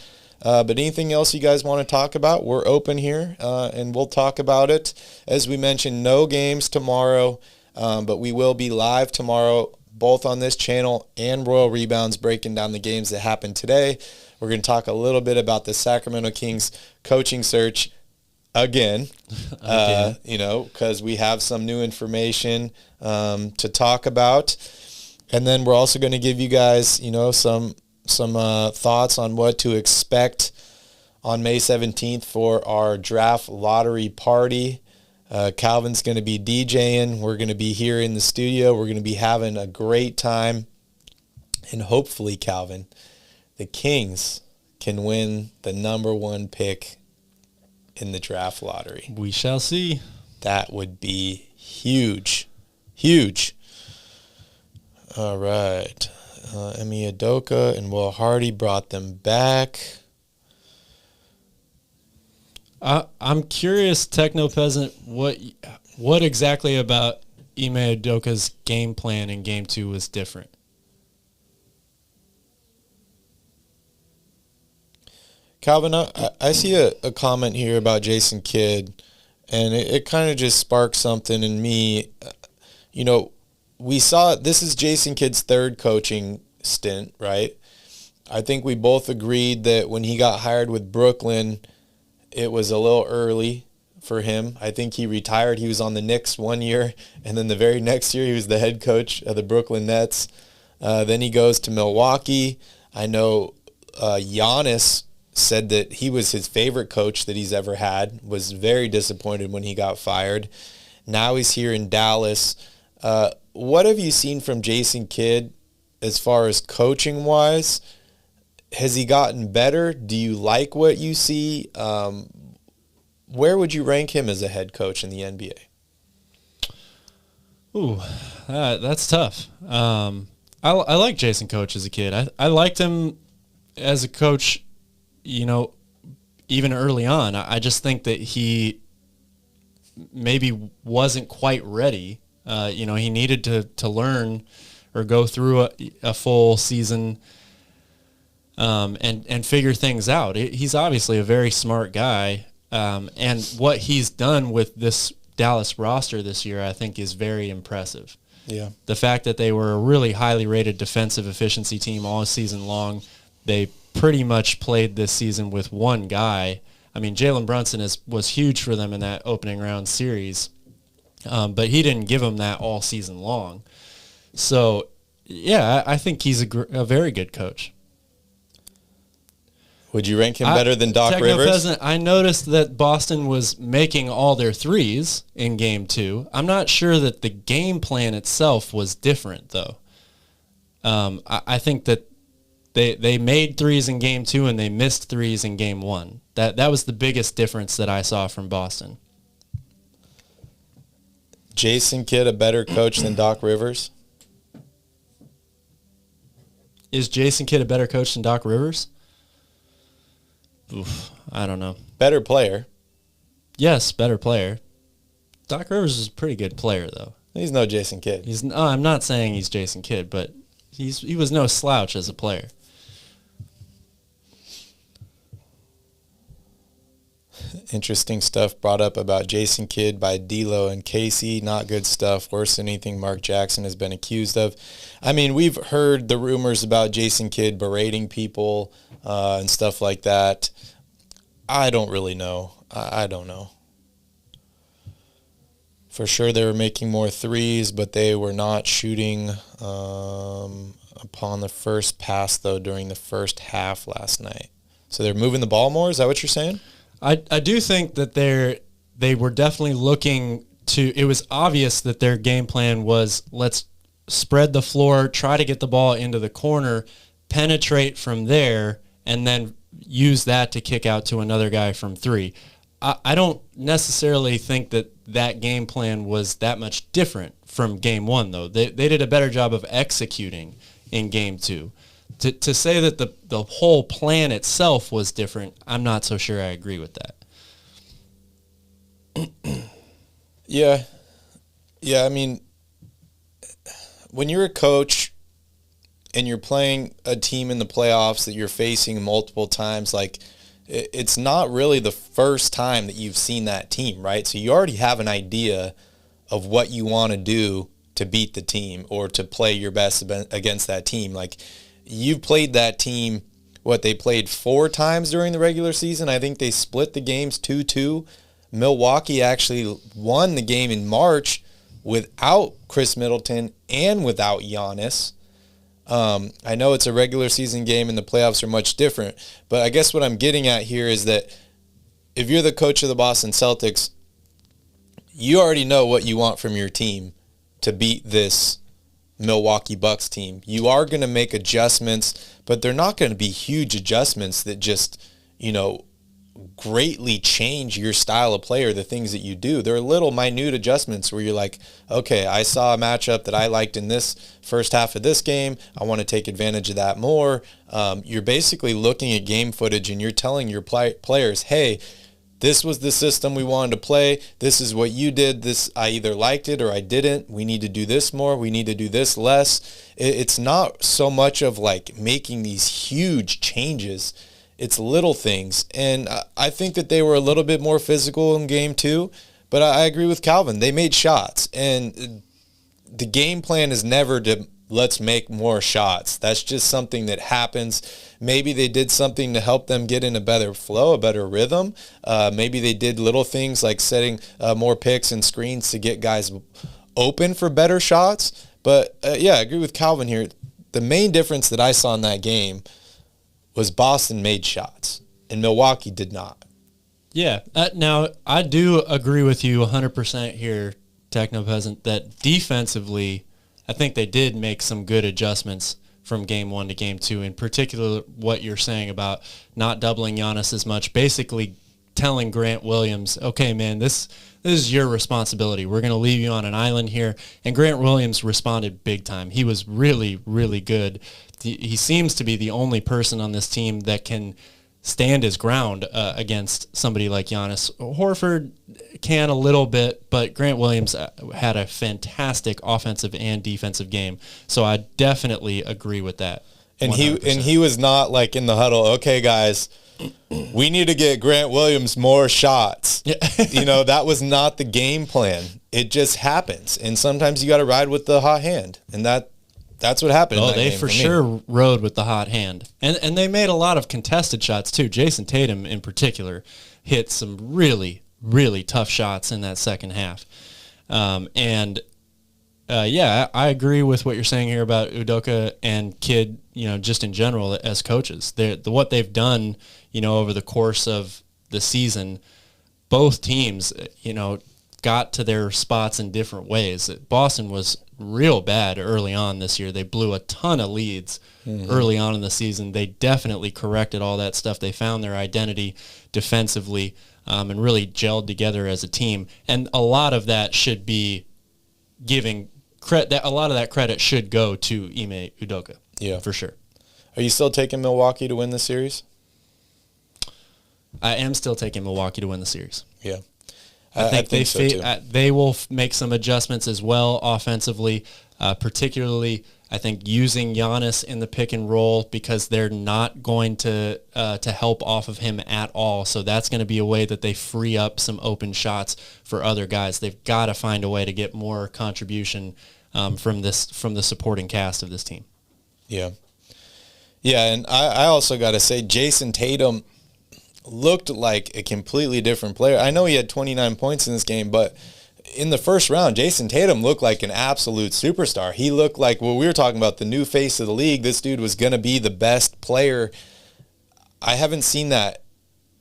But anything else you guys want to talk about, we're open here, and we'll talk about it. As we mentioned, no games tomorrow, but we will be live tomorrow, both on this channel and Royal Rebounds, breaking down the games that happened today. We're going to talk a little bit about the Sacramento Kings coaching search again, because we have some new information to talk about. And then we're also going to give you guys, some thoughts on what to expect on May 17th for our draft lottery party. Calvin's going to be DJing. We're going to be here in the studio. We're going to be having a great time. And hopefully, Calvin, the Kings can win the number 1 pick in the draft lottery. We shall see. That would be huge. Huge. All right. Emi Udoka and Will Hardy brought them back. I'm curious, Techno Peasant, what exactly about Ime Udoka's game plan in Game 2 was different? Calvin, I see a comment here about Jason Kidd, and it kind of just sparked something in me. You know, we saw this is Jason Kidd's 3rd coaching stint, right? I think we both agreed that when he got hired with Brooklyn, it was a little early for him. I think he retired. He was on the Knicks 1 year, and then the very next year he was the head coach of the Brooklyn Nets. Then he goes to Milwaukee. I know Giannis said that he was his favorite coach that he's ever had, was very disappointed when he got fired. Now he's here in Dallas. What have you seen from Jason Kidd as far as coaching-wise? Has he gotten better? Do you like what you see? Where would you rank him as a head coach in the NBA? Ooh, that's tough. I like Jason Coach as a kid. I liked him as a coach, you know, even early on. I just think that he maybe wasn't quite ready. You know, he needed to learn or go through a full season and figure things out. He's obviously a very smart guy, and what he's done with this Dallas roster this year, I think, is very impressive. Yeah. The fact that they were a really highly rated defensive efficiency team all season long, they pretty much played this season with one guy. I mean, Jalen Brunson was huge for them in that opening round series, but he didn't give them that all season long. So, yeah, I think he's a very good coach. Would you rank him better than Doc Rivers? Peasant, I noticed that Boston was making all their threes in Game 2. I'm not sure that the game plan itself was different, though. I think that they made threes in Game 2 and they missed threes in Game 1. That was the biggest difference that I saw from Boston. Jason Kidd a better coach than Doc Rivers? Is Jason Kidd a better coach than Doc Rivers? Oof, I don't know. Better player. Yes, better player. Doc Rivers is a pretty good player, though. He's no Jason Kidd. I'm not saying he's Jason Kidd, but he was no slouch as a player. Interesting stuff brought up about Jason Kidd by D'Lo and Casey. Not good stuff. Worse than anything Mark Jackson has been accused of. I mean, we've heard the rumors about Jason Kidd berating people and stuff like that. I don't really know. I don't know. For sure they were making more threes, but they were not shooting upon the first pass, though, during the first half last night. So they're moving the ball more? Is that what you're saying? I do think that they were definitely looking to – it was obvious that their game plan was let's spread the floor, try to get the ball into the corner, penetrate from there, and then use that to kick out to another guy from three. I don't necessarily think that game plan was that much different from Game 1, though. They did a better job of executing in Game 2. To say that the whole plan itself was different, I'm not so sure I agree with that. Yeah, I mean, when you're a coach and you're playing a team in the playoffs that you're facing multiple times, like, it's not really the first time that you've seen that team, right? So you already have an idea of what you want to do to beat the team or to play your best against that team. Like, you've played that team, they played 4 times during the regular season. I think they split the games 2-2. Milwaukee actually won the game in March without Chris Middleton and without Giannis. I know it's a regular season game and the playoffs are much different, but I guess what I'm getting at here is that if you're the coach of the Boston Celtics, you already know what you want from your team to beat this Milwaukee Bucks team. You are going to make adjustments, but they're not going to be huge adjustments that just, greatly change your style of play or the things that you do. They're little minute adjustments where you're like, okay, I saw a matchup that I liked in this first half of this game. I want to take advantage of that more. You're basically looking at game footage and you're telling your players, hey, this was the system we wanted to play. This is what you did. This, I either liked it or I didn't. We need to do this more. We need to do this less. It's not so much of like making these huge changes. It's little things. And I think that they were a little bit more physical in game 2, but I agree with Calvin. They made shots, and the game plan is never to let's make more shots. That's just something that happens. Maybe they did something to help them get in a better flow, a better rhythm. Maybe they did little things like setting more picks and screens to get guys open for better shots. But yeah, I agree with Calvin here. The main difference that I saw in that game was Boston made shots and Milwaukee did not. Yeah. Now, I do agree with you 100% here, Techno Peasant, that defensively, I think they did make some good adjustments from game 1 to game 2, in particular what you're saying about not doubling Giannis as much, basically telling Grant Williams, okay, man, this is your responsibility. We're going to leave you on an island here. And Grant Williams responded big time. He was really, really good. He seems to be the only person on this team that can stand his ground against somebody like Giannis. Horford can a little bit, but Grant Williams had a fantastic offensive and defensive game. So I definitely agree with that. And he was not like in the huddle, okay, guys, we need to get Grant Williams more shots. Yeah. That was not the game plan. It just happens. And sometimes you got to ride with the hot hand. And that's what happened. Oh, they for sure rode with the hot hand. And they made a lot of contested shots too. Jason Tatum in particular hit some really, really tough shots in that second half. Yeah, I agree with what you're saying here about Udoka and Kidd, just in general as coaches. What they've done, over the course of the season, both teams, got to their spots in different ways. Boston was real bad early on this year. They blew a ton of leads early on in the season. They definitely corrected all that stuff. They found their identity defensively and really gelled together as a team. And a lot of that should be giving credit. A lot of that credit should go to Ime Udoka. Yeah, for sure. Are you still taking Milwaukee to win the series? I am still taking Milwaukee to win the series. Yeah. I think they will make some adjustments as well offensively, particularly I think using Giannis in the pick and roll because they're not going to help off of him at all. So that's going to be a way that they free up some open shots for other guys. They've got to find a way to get more contribution from the supporting cast of this team. Yeah. Yeah, and I also got to say Jason Tatum looked like a completely different player. I know he had 29 points in this game, but in the first round, Jason Tatum looked like an absolute superstar. He looked like what we were talking about, the new face of the league. This dude was going to be the best player. I haven't seen that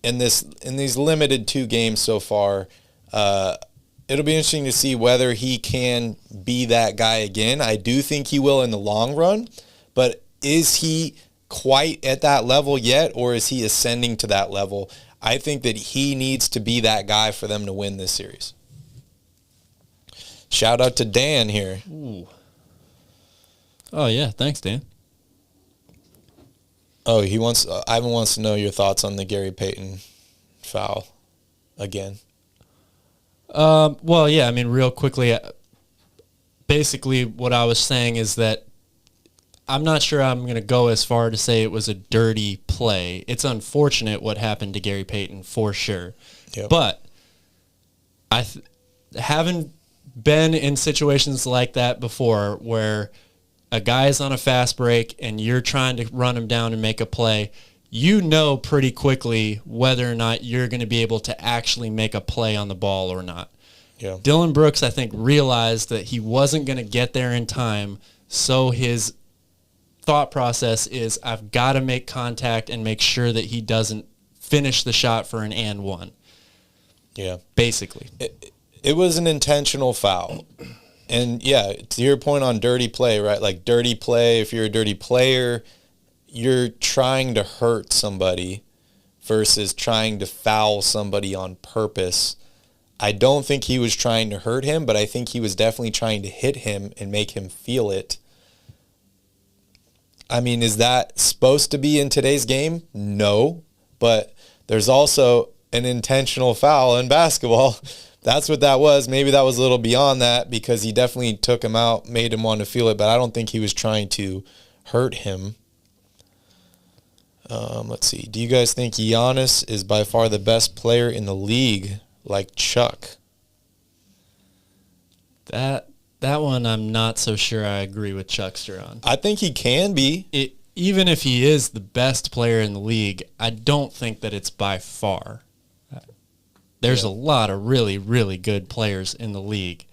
in these limited 2 games so far. It'll be interesting to see whether he can be that guy again. I do think he will in the long run, but is he quite at that level yet, or is he ascending to that level? I think that he needs to be that guy for them to win this series. Shout out to Dan here. Ooh. Oh yeah, thanks, Dan. Oh, Ivan wants to know your thoughts on the Gary Payton foul again. Well, yeah, I mean, real quickly, basically what I was saying is that I'm not sure I'm going to go as far to say it was a dirty play. It's unfortunate what happened to Gary Payton for sure. Yep. But I haven't been in situations like that before where a guy is on a fast break and you're trying to run him down and make a play. You know pretty quickly whether or not you're going to be able to actually make a play on the ball or not. Yeah. Dillon Brooks, I think, realized that he wasn't going to get there in time, so his thought process is I've got to make contact and make sure that he doesn't finish the shot for an and one. Yeah. Basically. It was an intentional foul. And, yeah, to your point on dirty play, right? Like, dirty play, if you're a dirty player, you're trying to hurt somebody versus trying to foul somebody on purpose. I don't think he was trying to hurt him, but I think he was definitely trying to hit him and make him feel it. I mean, is that supposed to be in today's game? No, but there's also an intentional foul in basketball. That's what that was. Maybe that was a little beyond that because he definitely took him out, made him want to feel it, but I don't think he was trying to hurt him. Let's see. Do you guys think Giannis is by far the best player in the league, like Chuck? That one I'm not so sure I agree with Chuckster on. I think he can be. Even if he is the best player in the league, I don't think that it's by far. There's a lot of really, really good players in the league.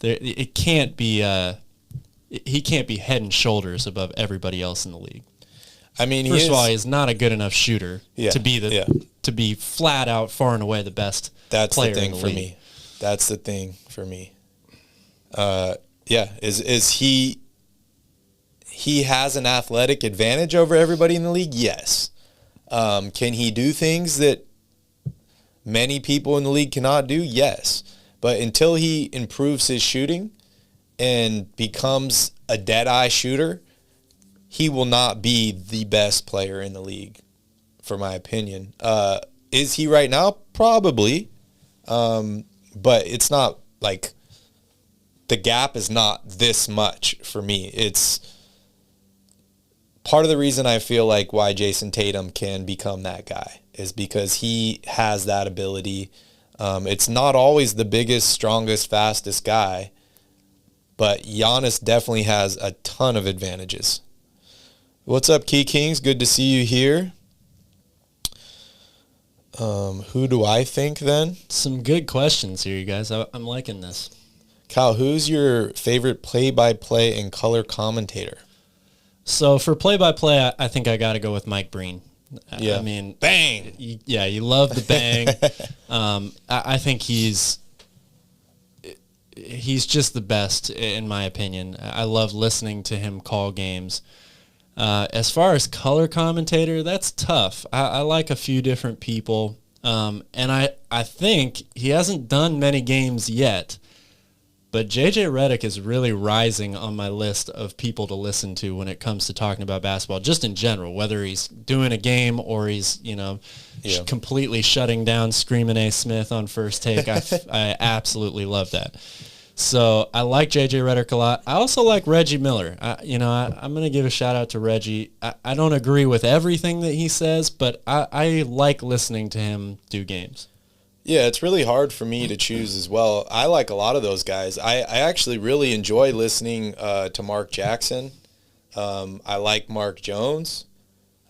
It can't be. He can't be head and shoulders above everybody else in the league. I mean, first of all, he's not a good enough shooter to be flat out, far and away the best. That's player the thing in the for league. me. That's the thing for me. Is he has an athletic advantage over everybody in the league? Yes. Can he do things that many people in the league cannot do? Yes. But until he improves his shooting and becomes a dead-eye shooter, he will not be the best player in the league, for my opinion. Is he right now? Probably. But it's not like the gap is not this much for me. It's part of the reason I feel like why Jason Tatum can become that guy is because he has that ability. It's not always the biggest, strongest, fastest guy, but Giannis definitely has a ton of advantages. What's up, Key Kings? Good to see you here. Who do I think then? Some good questions here, you guys. I'm liking this. Kyle, who's your favorite play-by-play and color commentator? So for play-by-play, I think I got to go with Mike Breen. Yeah. I mean, bang. You love the bang. I think he's just the best, in my opinion. I love listening to him call games. As far as color commentator, that's tough. I like a few different people, and I think he hasn't done many games yet, but JJ Redick is really rising on my list of people to listen to when it comes to talking about basketball, just in general, whether he's doing a game or he's, completely shutting down Screamin' A. Smith on First Take. I absolutely love that. So I like J.J. Redick a lot. I also like Reggie Miller. I'm going to give a shout out to Reggie. I don't agree with everything that he says, but I like listening to him do games. Yeah, it's really hard for me to choose as well. I like a lot of those guys. I actually really enjoy listening to Mark Jackson. I like Mark Jones.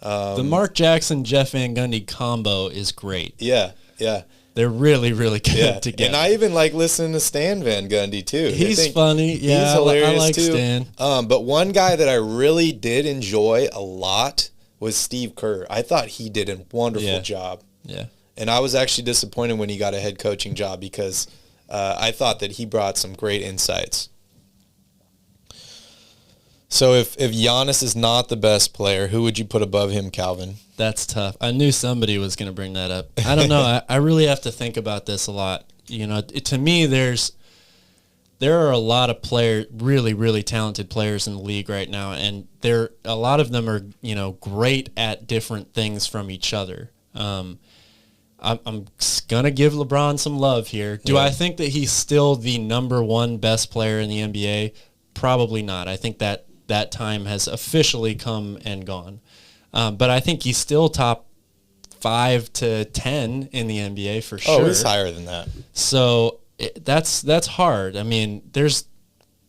The Mark Jackson, Jeff Van Gundy combo is great. Yeah. They're really, really good together. And I even like listening to Stan Van Gundy, too. He's funny. Yeah, he's hilarious, I like too. Stan. But one guy that I really did enjoy a lot was Steve Kerr. I thought he did a wonderful job. Yeah. And I was actually disappointed when he got a head coaching job because I thought that he brought some great insights. So if Giannis is not the best player, who would you put above him, Calvin? That's tough. I knew somebody was going to bring that up. I don't know. I really have to think about this a lot. To me, there are a lot of players, really, really talented players in the league right now, and a lot of them are, great at different things from each other. I'm going to give LeBron some love here. Do I think that he's still the number one best player in the NBA? Probably not. I think that time has officially come and gone. But I think he's still top 5 to 10 in the NBA for sure. Oh, he's higher than that. So that's hard. I mean, there's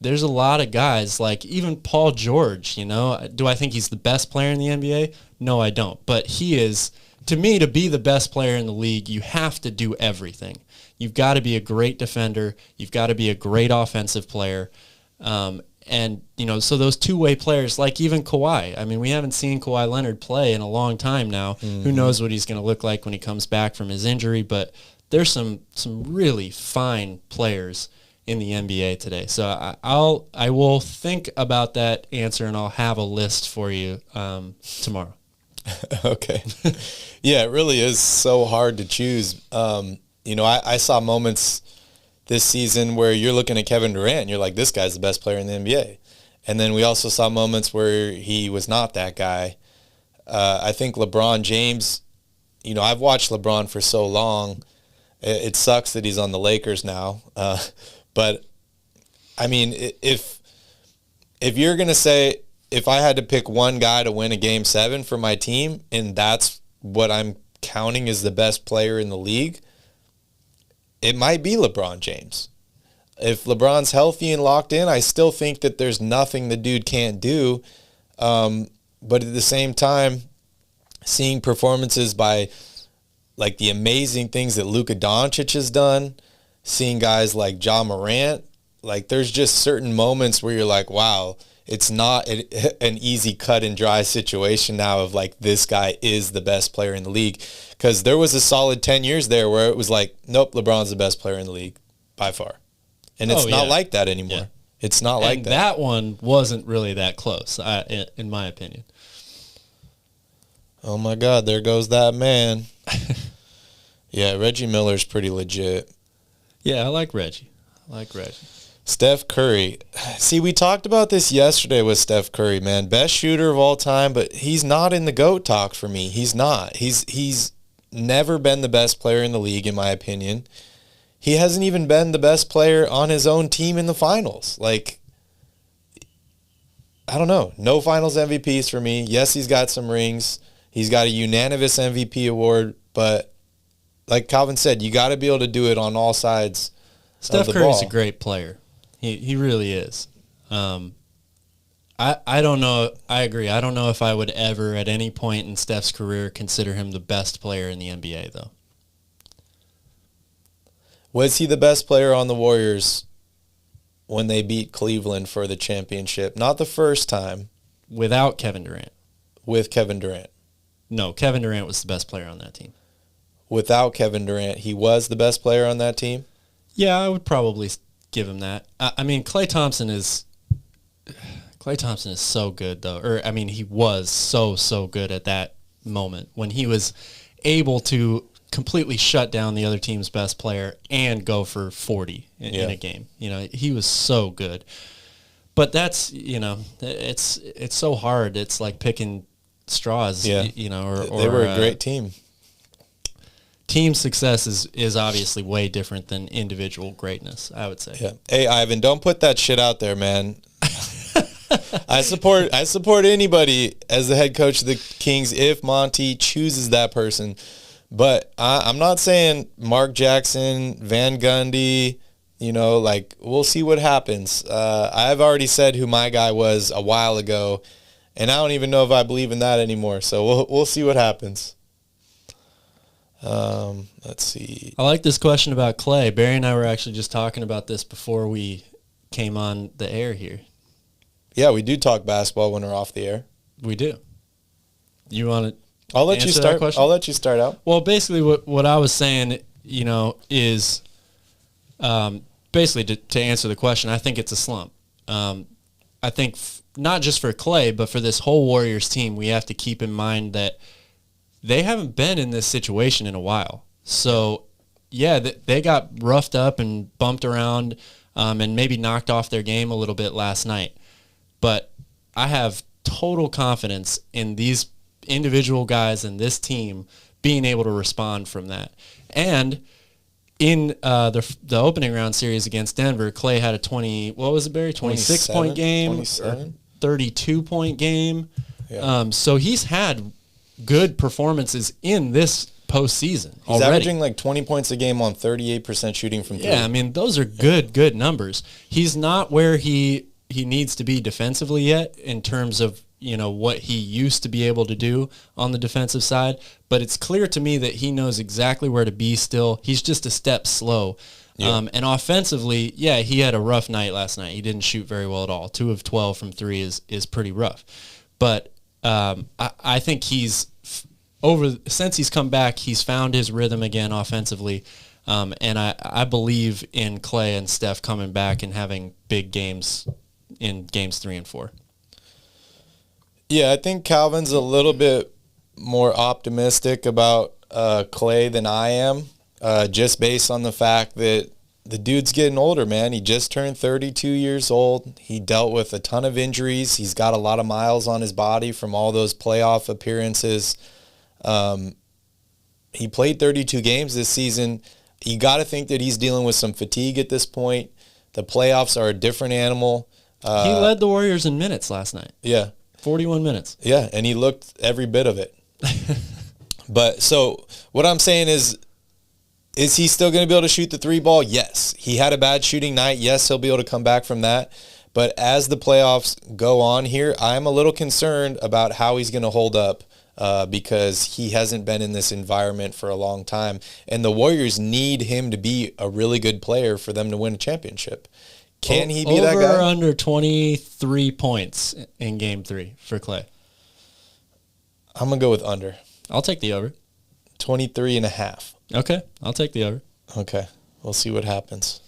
a lot of guys, like even Paul George, Do I think he's the best player in the NBA? No, I don't. But he is, to me, to be the best player in the league, you have to do everything. You've got to be a great defender. You've got to be a great offensive player. And, so those two-way players, like even Kawhi. I mean, we haven't seen Kawhi Leonard play in a long time now. Mm-hmm. Who knows what he's going to look like when he comes back from his injury, but there's some really fine players in the NBA today. So I will think about that answer, and I'll have a list for you tomorrow. Okay. Yeah, it really is so hard to choose. I saw moments this season where you're looking at Kevin Durant and you're like, this guy's the best player in the NBA. And then we also saw moments where he was not that guy. I think LeBron James, I've watched LeBron for so long. It sucks that he's on the Lakers now. But, I mean, if you're going to say, if I had to pick one guy to win a Game 7 for my team, and that's what I'm counting as the best player in the league, it might be LeBron James. If LeBron's healthy and locked in, I still think that there's nothing the dude can't do. But at the same time, seeing performances by like the amazing things that Luka Doncic has done, seeing guys like Ja Morant, like there's just certain moments where you're like, wow, it's not an easy cut and dry situation now of like, this guy is the best player in the league. Because there was a solid 10 years there where it was like, nope, LeBron's the best player in the league by far. And it's not like that anymore. Yeah. It's not like that. That one wasn't really that close, in my opinion. Oh my God, there goes that man. Yeah, Reggie Miller's pretty legit. Yeah, I like Reggie. Steph Curry. See, we talked about this yesterday with Steph Curry, man. Best shooter of all time, but he's not in the GOAT talk for me. He's not. He's never been the best player in the league, in my opinion. He hasn't even been the best player on his own team in the finals. Like, I don't know. No finals MVPs for me. Yes, he's got some rings. He's got a unanimous MVP award, but like Calvin said, you got to be able to do it on all sides Steph of the Curry's ball. a great player. He really is. I don't know. I agree. I don't know if I would ever at any point in Steph's career consider him the best player in the NBA, though. Was he the best player on the Warriors when they beat Cleveland for the championship? Not the first time. Without Kevin Durant. With Kevin Durant. No, Kevin Durant was the best player on that team. Without Kevin Durant, he was the best player on that team? Yeah, I would probably give him that. I mean, Klay Thompson is so good, though. He was so good at that moment when he was able to completely shut down the other team's best player and go for 40 in a game. He was so good. But that's, it's so hard. It's like picking straws, or they were a great team. Team success is obviously way different than individual greatness, I would say. Yeah. Hey, Ivan, don't put that shit out there, man. I support anybody as the head coach of the Kings if Monty chooses that person. But I'm not saying Mark Jackson, Van Gundy, we'll see what happens. I've already said who my guy was a while ago, and I don't even know if I believe in that anymore. So we'll see what happens. Let's see. I like this question about Klay. Barry and I were actually just talking about this before we came on the air here. Yeah, we do talk basketball when we're off the air. We do. You want to I'll let you start. I'll let you start out. Well, basically what I was saying, is basically to answer the question, I think it's a slump. I think not just for Klay, but for this whole Warriors team, we have to keep in mind that they haven't been in this situation in a while. So, yeah, they got roughed up and bumped around and maybe knocked off their game a little bit last night. But I have total confidence in these individual guys and this team being able to respond from that. And in the opening round series against Denver, Klay had a 26-point game, 27? 32-point game. Yeah. So he's had good performances in this postseason He's already. averaging like 20 points a game on 38% shooting from three. Yeah, those are good numbers. He's not where he needs to be defensively yet in terms of, what he used to be able to do on the defensive side, but it's clear to me that he knows exactly where to be still. He's just a step slow. Yeah. And offensively, yeah, he had a rough night last night. He didn't shoot very well at all. 2 of 12 from 3 is pretty rough. But I think since he's come back, he's found his rhythm again offensively. And I believe in Clay and Steph coming back and having big games in games 3 and 4. Yeah, I think Calvin's a little bit more optimistic about Clay than I am, just based on the fact that the dude's getting older, man. He just turned 32 years old. He dealt with a ton of injuries. He's got a lot of miles on his body from all those playoff appearances. He played 32 games this season. You got to think that he's dealing with some fatigue at this point. The playoffs are a different animal. He led the Warriors in minutes last night. Yeah. 41 minutes. Yeah, and he looked every bit of it. But so what I'm saying is he still going to be able to shoot the 3 ball? Yes. He had a bad shooting night. Yes, he'll be able to come back from that. But as the playoffs go on here, I'm a little concerned about how he's going to hold up because he hasn't been in this environment for a long time. And the Warriors need him to be a really good player for them to win a championship. Can he be that guy? Over or under 23 points in game 3 for Clay? I'm going to go with under. I'll take the over. 23.5. Okay, I'll take the over. Okay, we'll see what happens.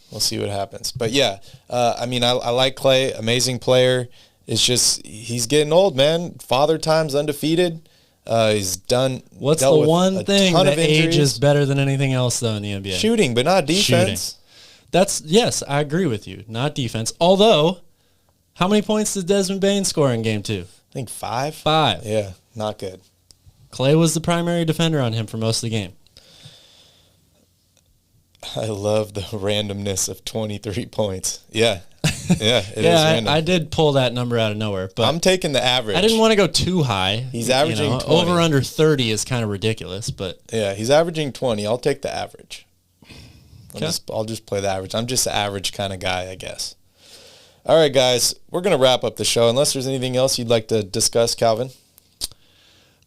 But yeah, I mean, I like Clay, amazing player. It's just he's getting old, man. Father time's undefeated. He's done. What's the one thing that age is better than anything else, though, in the NBA? Shooting, but not defense. Yes, I agree with you. Not defense. Although, how many points did Desmond Bane score in game 2? I think 5. 5. Yeah, not good. Clay was the primary defender on him for most of the game. I love the randomness of 23 points. Yeah. Yeah, it is Yeah, random. I did pull that number out of nowhere. But I'm taking the average. I didn't want to go too high. He's averaging 20. Over under 30 is kind of ridiculous, but Yeah, he's averaging 20. I'll take the average. Okay. I'll just play the average. I'm just an average kind of guy, I guess. All right, guys, we're going to wrap up the show. Unless there's anything else you'd like to discuss, Calvin?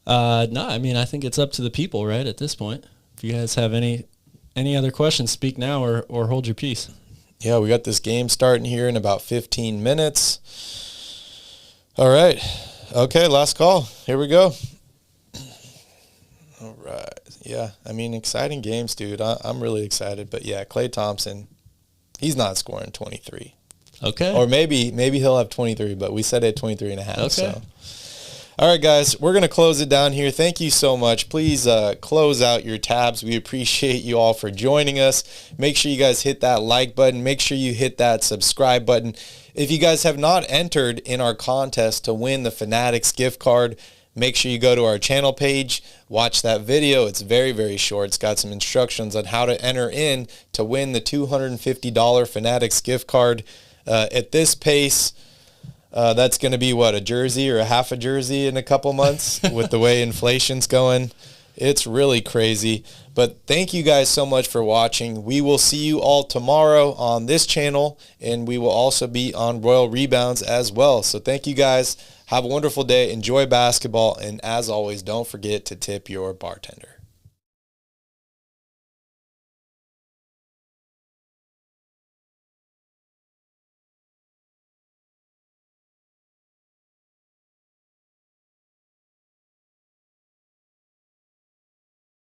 no, I mean, I think it's up to the people, right, at this point. If you guys have any other questions, speak now or hold your peace. Yeah, we got this game starting here in about 15 minutes. All right. Okay, last call. Here we go. All right. Yeah, I mean, exciting games, dude. I'm really excited. But, yeah, Klay Thompson, he's not scoring 23. Okay. Or maybe he'll have 23, but we said at 23.5. Okay. So. All right, guys, we're going to close it down here. Thank you so much. Please close out your tabs. We appreciate you all for joining us. Make sure you guys hit that like button. Make sure you hit that subscribe button. If you guys have not entered in our contest to win the Fanatics gift card, make sure you go to our channel page, watch that video. It's very, very short. It's got some instructions on how to enter in to win the $250 Fanatics gift card. At this pace, that's going to be, a jersey or a half a jersey in a couple months with the way inflation's going. It's really crazy. But thank you guys so much for watching. We will see you all tomorrow on this channel, and we will also be on Royal Rebounds as well. So thank you guys. Have a wonderful day. Enjoy basketball. And as always, don't forget to tip your bartender.